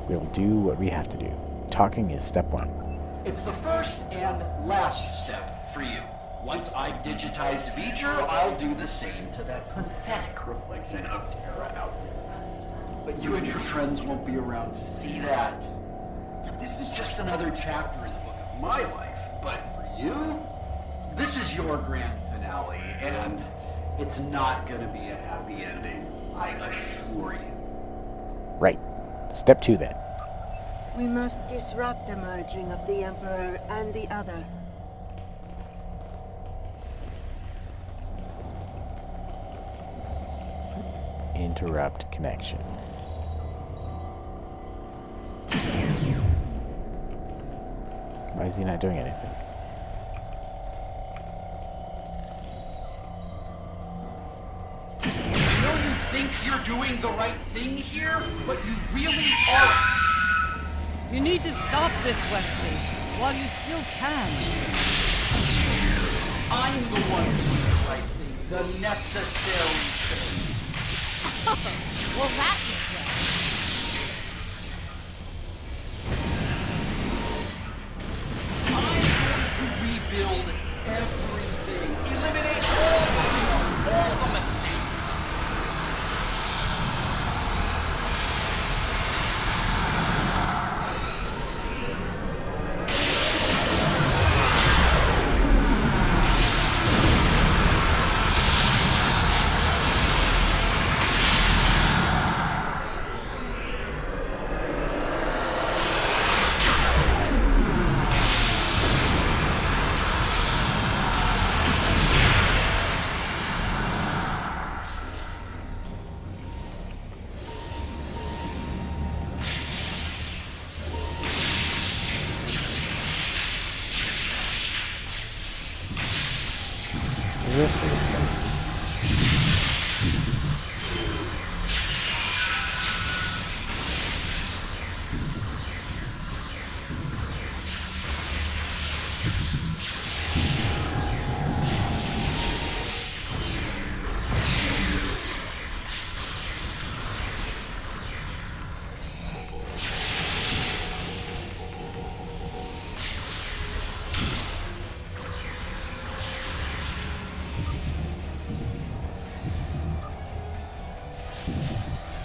We'll do what we have to do. Talking is step one. It's the first and last step for you. Once I've digitized V'ger, I'll do the same to that pathetic reflection of Terra out there. But you and your friends won't be around to see that. This is just another chapter in the book of my life, but for you, this is your grand finale, and it's not gonna be a happy ending, I assure you. Right. Step two, then. We must disrupt the merging of the Emperor and the other. Interrupt connection. Why is he not doing anything? I know you think you're doing the right thing here, but you really aren't. You need to stop this, Wesley, while you still can. I'm the one doing the right thing, the necessary thing. Well, that was well. I'm going to rebuild everything. Eliminate all the mistakes.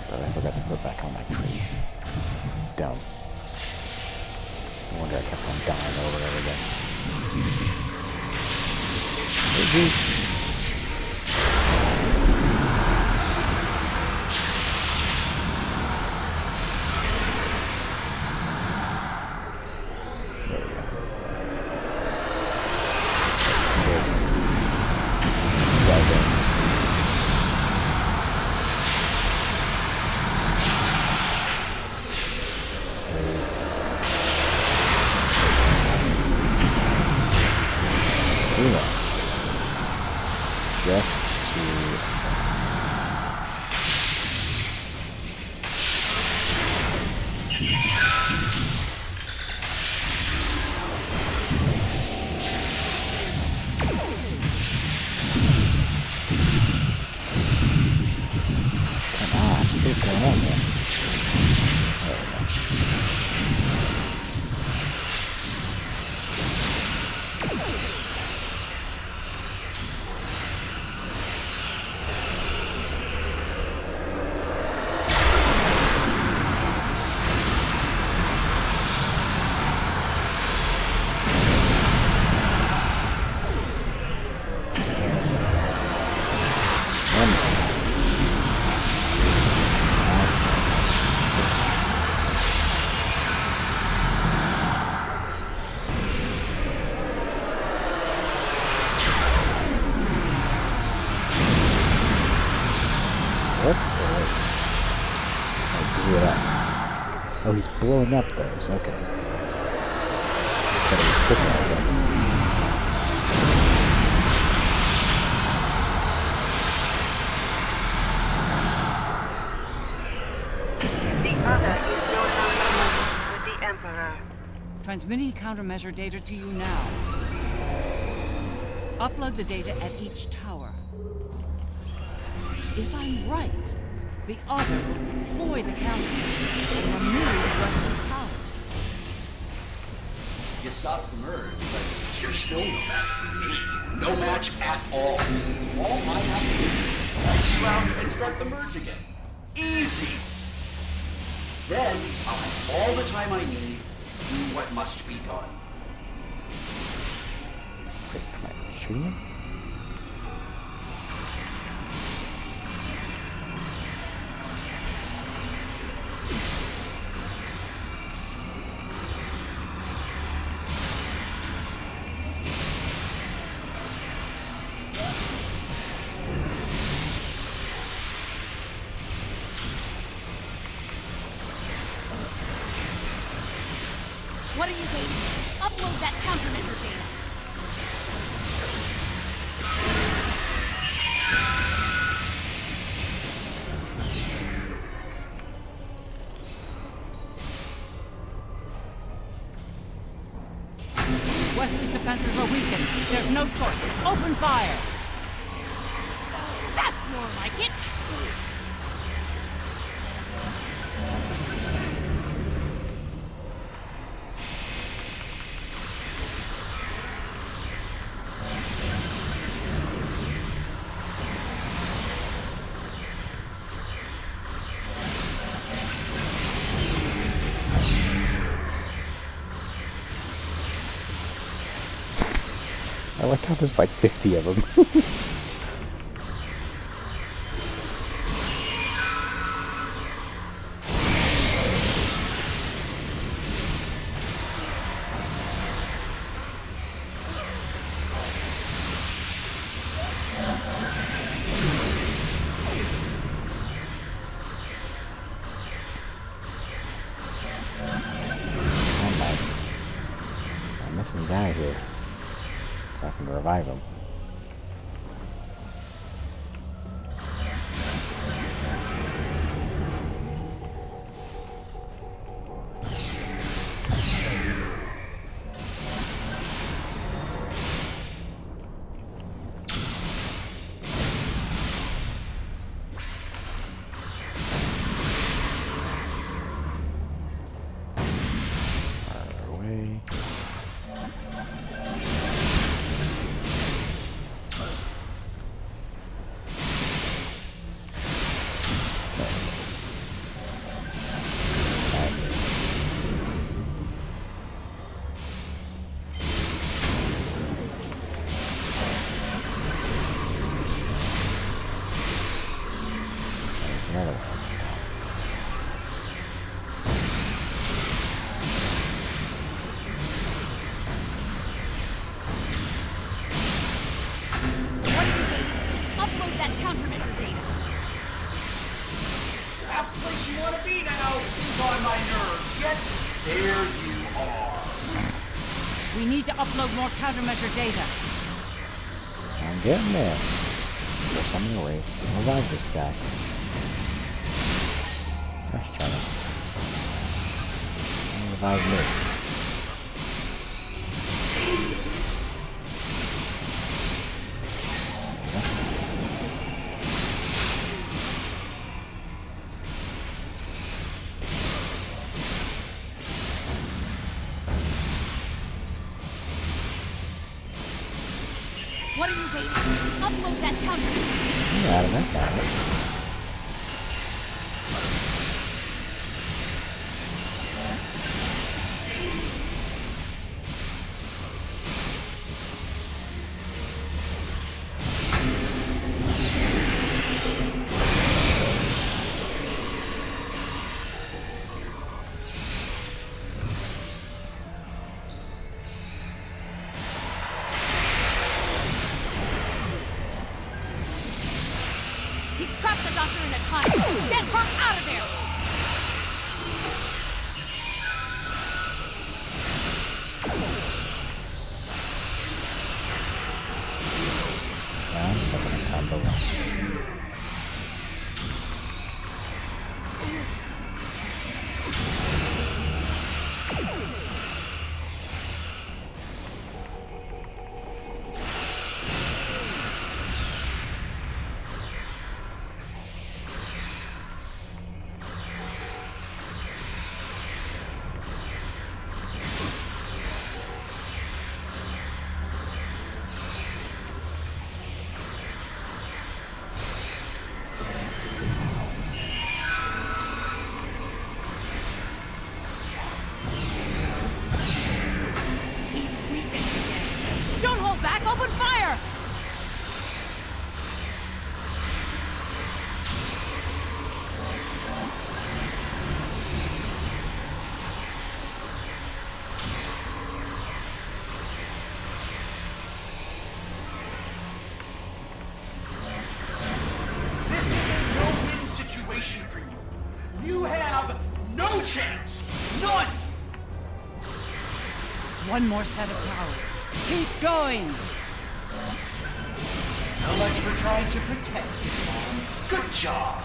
I forgot to put back on my trees. It's dumb. No wonder I kept on dying over and over again. There we go. 6, 7. Oh, he's blowing up those. Okay. Just gotta be quicker, I guess. The other is no longer with the Emperor. Transmitting countermeasure data to you now. Upload the data at each tower. If I'm right, the other will deploy the countermeasure and remove Wesley's powers. You stopped the merge, but you're still no match for me. No match at all. All I have to do is help you out and start the merge again. Easy! Then I'll have all the time I need to do what must be done. Wait, am I shooting him? What are you waiting? Upload that countermeasure data. Wesley's defenses are weakened. There's no choice. Open fire! That's more like it. I like how there's like 50 of them. I'm missing a guy here. So I can revive him. Far away. Another one. What are you waiting? Upload that countermeasure data. Last place you want to be now is on my nerves, yet there you are. We need to upload more countermeasure data. I'm getting there. There's something away. Revive this guy. Let's try to revive me. What are you waiting? Upload that countermeasure. I'm out of that guy. He's trapped None! One more set of towers. Keep going! So much for trying to protect me, Mom. Good job!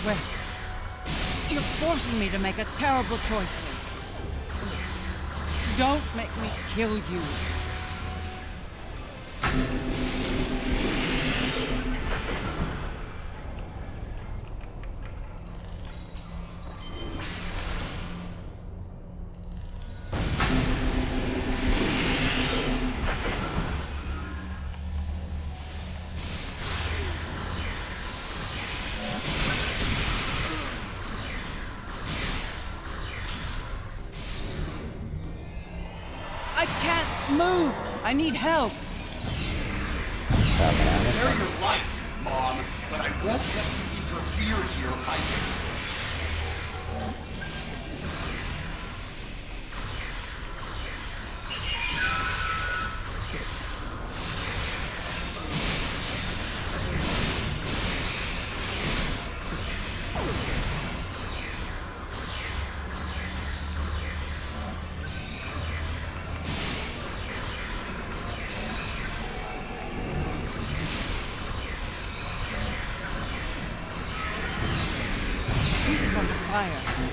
Wes, you're forcing me to make a terrible choice here. Don't make me kill you. I can't move! I need help! Spare your life, Mom, but I won't let you interfere here either.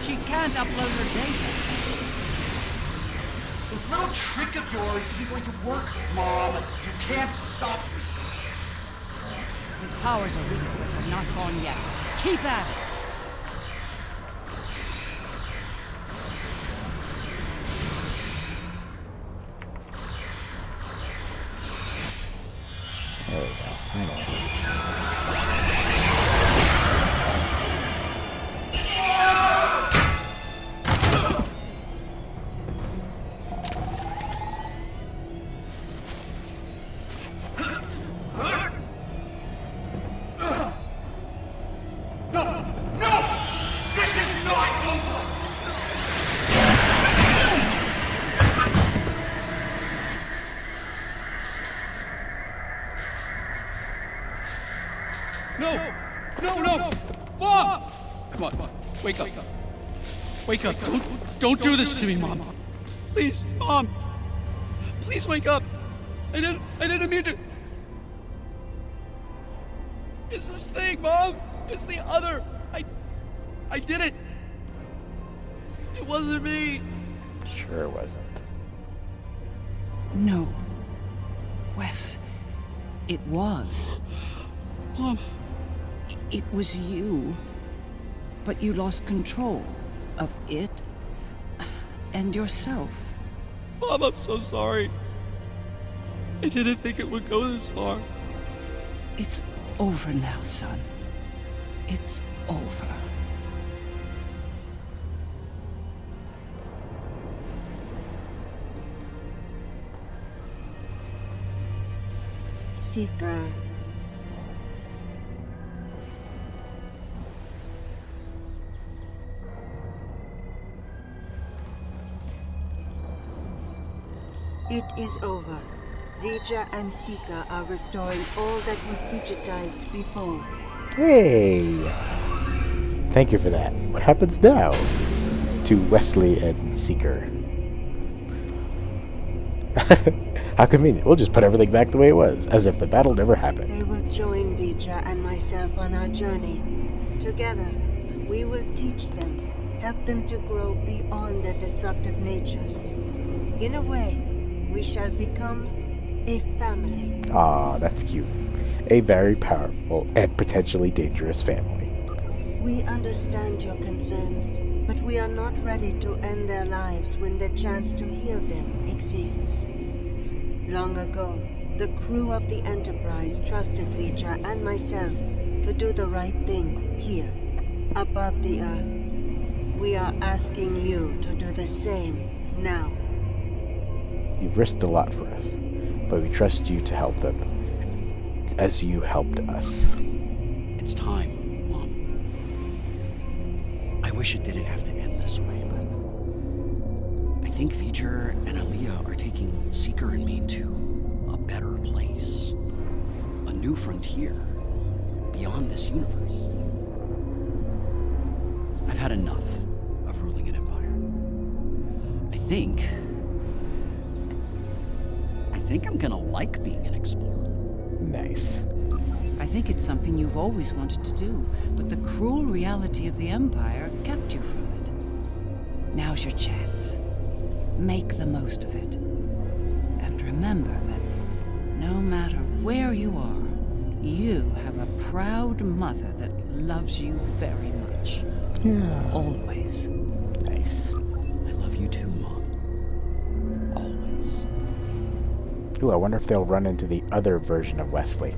She can't upload her data. This little trick of yours isn't going to work, Mom. You can't stop me. His powers are weak, but they're not gone yet. Keep at it. There we go, finally. No! Mom! Come on, wake up. Wake up. Don't do this to me, Mom. Please, Mom. Please wake up. I didn't mean to. It's this thing, Mom. It's the other. I did it. It wasn't me. Sure wasn't. No. Wes, it was. Mom. It was you. But you lost control of it and yourself. Mom, I'm so sorry. I didn't think it would go this far. It's over now, son. It's over. Seeker. It is over. Vija and Seeker are restoring all that was digitized before. Hey! Thank you for that. What happens now to Wesley and Seeker? How convenient. We'll just put everything back the way it was, as if the battle never happened. They will join Vija and myself on our journey. Together, we will teach them, help them to grow beyond their destructive natures. In a way, we shall become a family. Aw, that's cute. A very powerful and potentially dangerous family. We understand your concerns, but we are not ready to end their lives when the chance to heal them exists. Long ago, the crew of the Enterprise trusted Vija and myself to do the right thing here, above the Earth. We are asking you to do the same now. You've risked a lot for us, but we trust you to help them, as you helped us. It's time, Mom. I wish it didn't have to end this way, but I think Vija and Aliyah are taking Seeker and me to a better place. A new frontier, beyond this universe. I've had enough of ruling think I'm gonna like being an explorer. Nice. I think it's something you've always wanted to do, but the cruel reality of the Empire kept you from it. Now's your chance. Make the most of it. And remember that no matter where you are, you have a proud mother that loves you very much. Yeah. Always. Nice. I love you too, Mom. Always. Ooh, I wonder if they'll run into the other version of Wesley.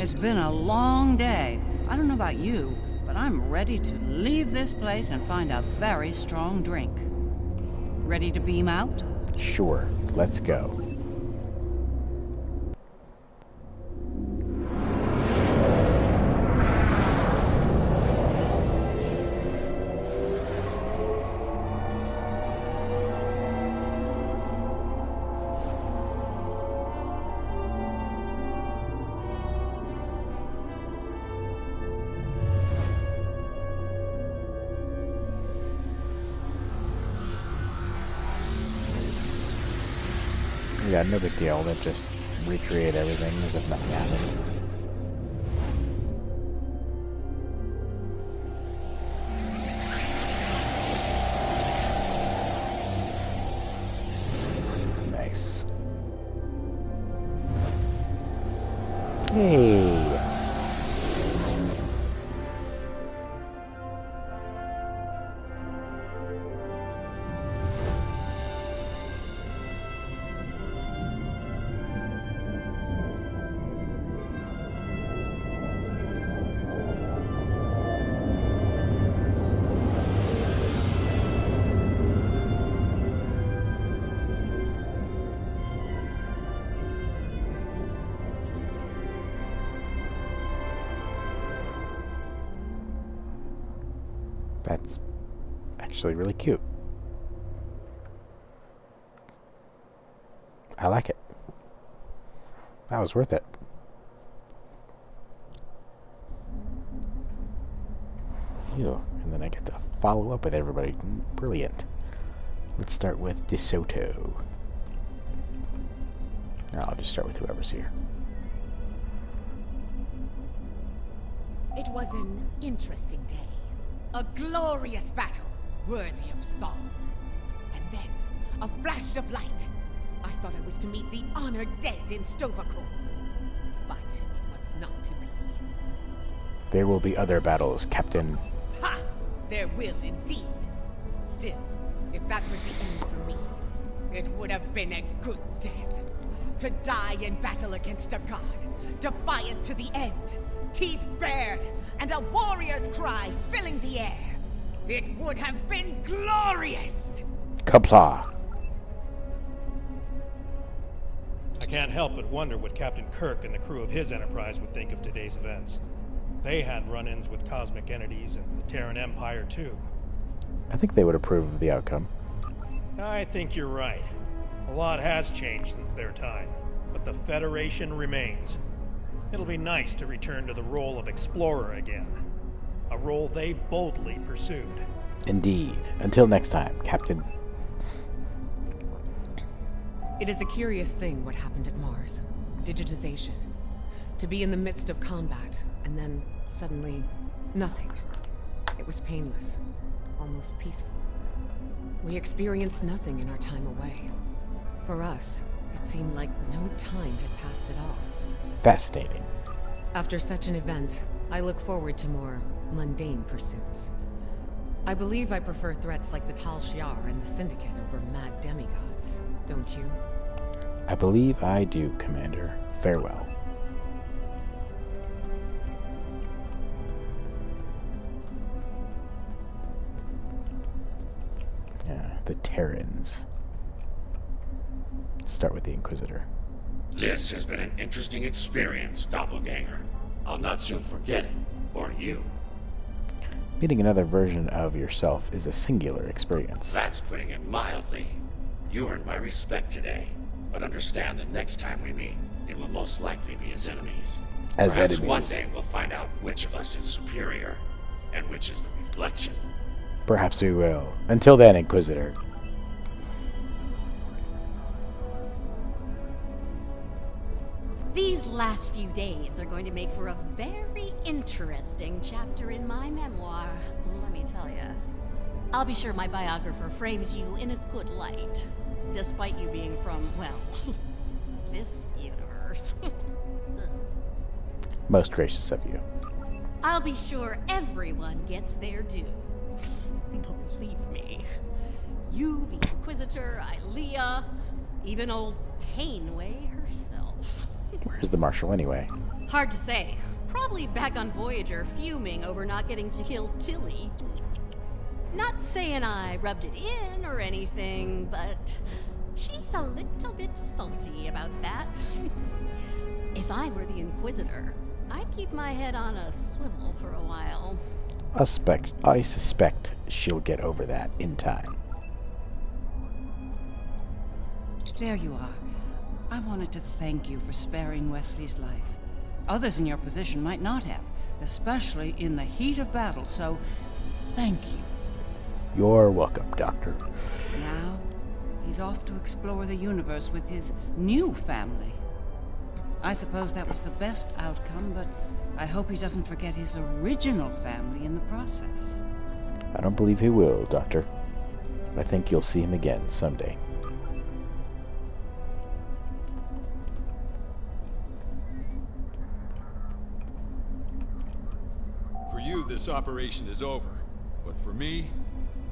It's been a long day. I don't know about you, but I'm ready to leave this place and find a very strong drink. Ready to beam out? Sure. Let's go. Yeah, no big deal. They'll just recreate everything as if nothing happened. Nice. Hey. That's actually really cute. I like it. That was worth it. Ew. And then I get to follow up with everybody. Brilliant. Let's start with DeSoto. No, I'll just start with whoever's here. It was an interesting day. A glorious battle, worthy of song. And then, a flash of light. I thought I was to meet the honored dead in Stovacore. But it was not to be. There will be other battles, Captain. Ha! There will indeed. Still, if that was the end for me, it would have been a good death. To die in battle against a god, defiant to the end, teeth bared, and a warrior's cry filling the air. It would have been glorious! Kapla. I can't help but wonder what Captain Kirk and the crew of his Enterprise would think of today's events. They had run-ins with cosmic entities and the Terran Empire, too. I think they would approve of the outcome. I think you're right. A lot has changed since their time, but the Federation remains. It'll be nice to return to the role of explorer again. A role they boldly pursued. Indeed. Until next time, Captain. It is a curious thing what happened at Mars. Digitization. To be in the midst of combat, and then suddenly, nothing. It was painless. Almost peaceful. We experienced nothing in our time away. For us, it seemed like no time had passed at all. Fascinating. After such an event, I look forward to more mundane pursuits. I believe I prefer threats like the Tal Shiar and the Syndicate over mad demigods, don't you? I believe I do, Commander. Farewell. Yeah, the Terrans. Start with the Inquisitor. This has been an interesting experience, Doppelganger. I'll not soon forget it, or you. Meeting another version of yourself is a singular experience. That's putting it mildly. You earned my respect today, but understand that next time we meet, it will most likely be as enemies. As Perhaps enemies. one day we'll find out which of us is superior, and which is the reflection. Perhaps we will. Until then, Inquisitor. These last few days are going to make for a very interesting chapter in my memoir, let me tell you. I'll be sure my biographer frames you in a good light, despite you being from, well, this universe. Most gracious of you. I'll be sure everyone gets their due. Believe me. You, the Inquisitor, Ilea, even old Painway herself. Where's the Marshal anyway? Hard to say. Probably back on Voyager, fuming over not getting to kill Tilly. Not saying I rubbed it in or anything, but she's a little bit salty about that. If I were the Inquisitor, I'd keep my head on a swivel for a while. I suspect she'll get over that in time. There you are. I wanted to thank you for sparing Wesley's life. Others in your position might not have, especially in the heat of battle, so thank you. You're welcome, Doctor. Now, he's off to explore the universe with his new family. I suppose that was the best outcome, but I hope he doesn't forget his original family in the process. I don't believe he will, Doctor. I think you'll see him again someday. For you, this operation is over. But for me,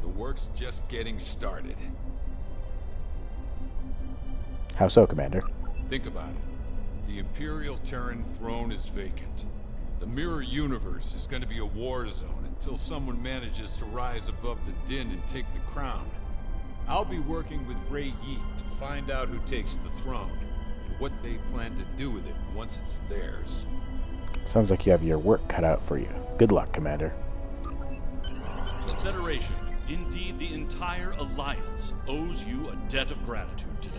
the work's just getting started. How so, Commander? Think about it. The Imperial Terran throne is vacant. The Mirror Universe is going to be a war zone until someone manages to rise above the din and take the crown. I'll be working with Ray Yeet to find out who takes the throne, and what they plan to do with it once it's theirs. Sounds like you have your work cut out for you. Good luck, Commander. The Federation, indeed the entire Alliance, owes you a debt of gratitude today.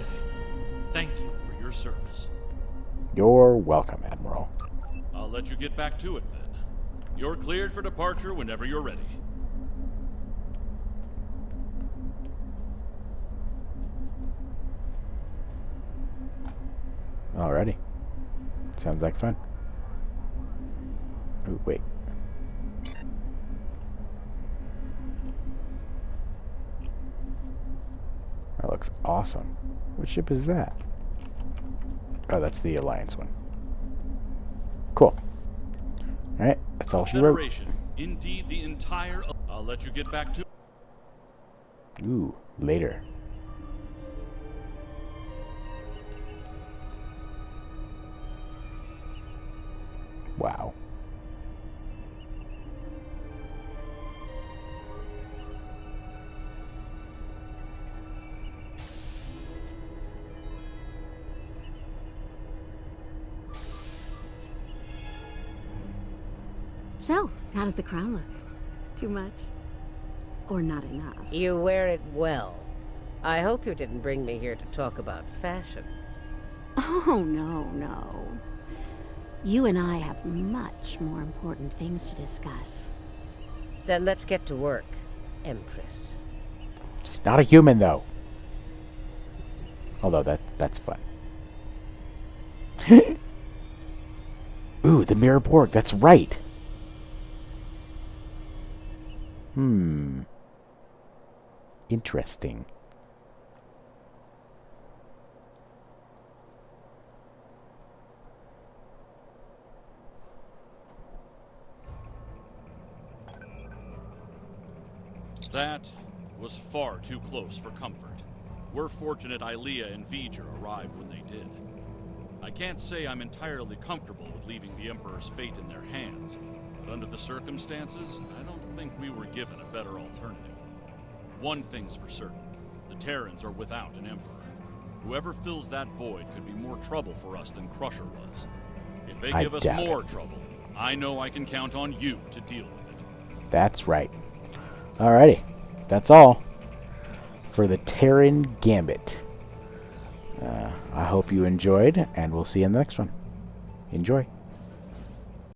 Thank you for your service. You're welcome, Admiral. I'll let you get back to it then. You're cleared for departure whenever you're ready. Alrighty. Sounds like fun. Oh, wait. That looks awesome. What ship is that? Oh, that's the Alliance one. Cool. Alright, that's all she wrote. Federation, indeed the entire... I'll let you get back to... Ooh, later. Wow. So, how does the crown look? Too much? Or not enough? You wear it well. I hope you didn't bring me here to talk about fashion. Oh, no. You and I have much more important things to discuss. Then let's get to work, Empress. She's not a human, though. Although that's fun. Ooh, the Mirror Borg. That's right. Interesting. That was far too close for comfort. We're fortunate Ilea and V'ger arrived when they did. I can't say I'm entirely comfortable with leaving the Emperor's fate in their hands, but under the circumstances, I don't think we were given a better alternative. One thing's for certain, the Terrans are without an Emperor. Whoever fills that void could be more trouble for us than Crusher was. If they give us more trouble, I know I can count on you to deal with it. That's right. Alrighty. That's all for the Terran Gambit. I hope you enjoyed, and we'll see you in the next one. Enjoy.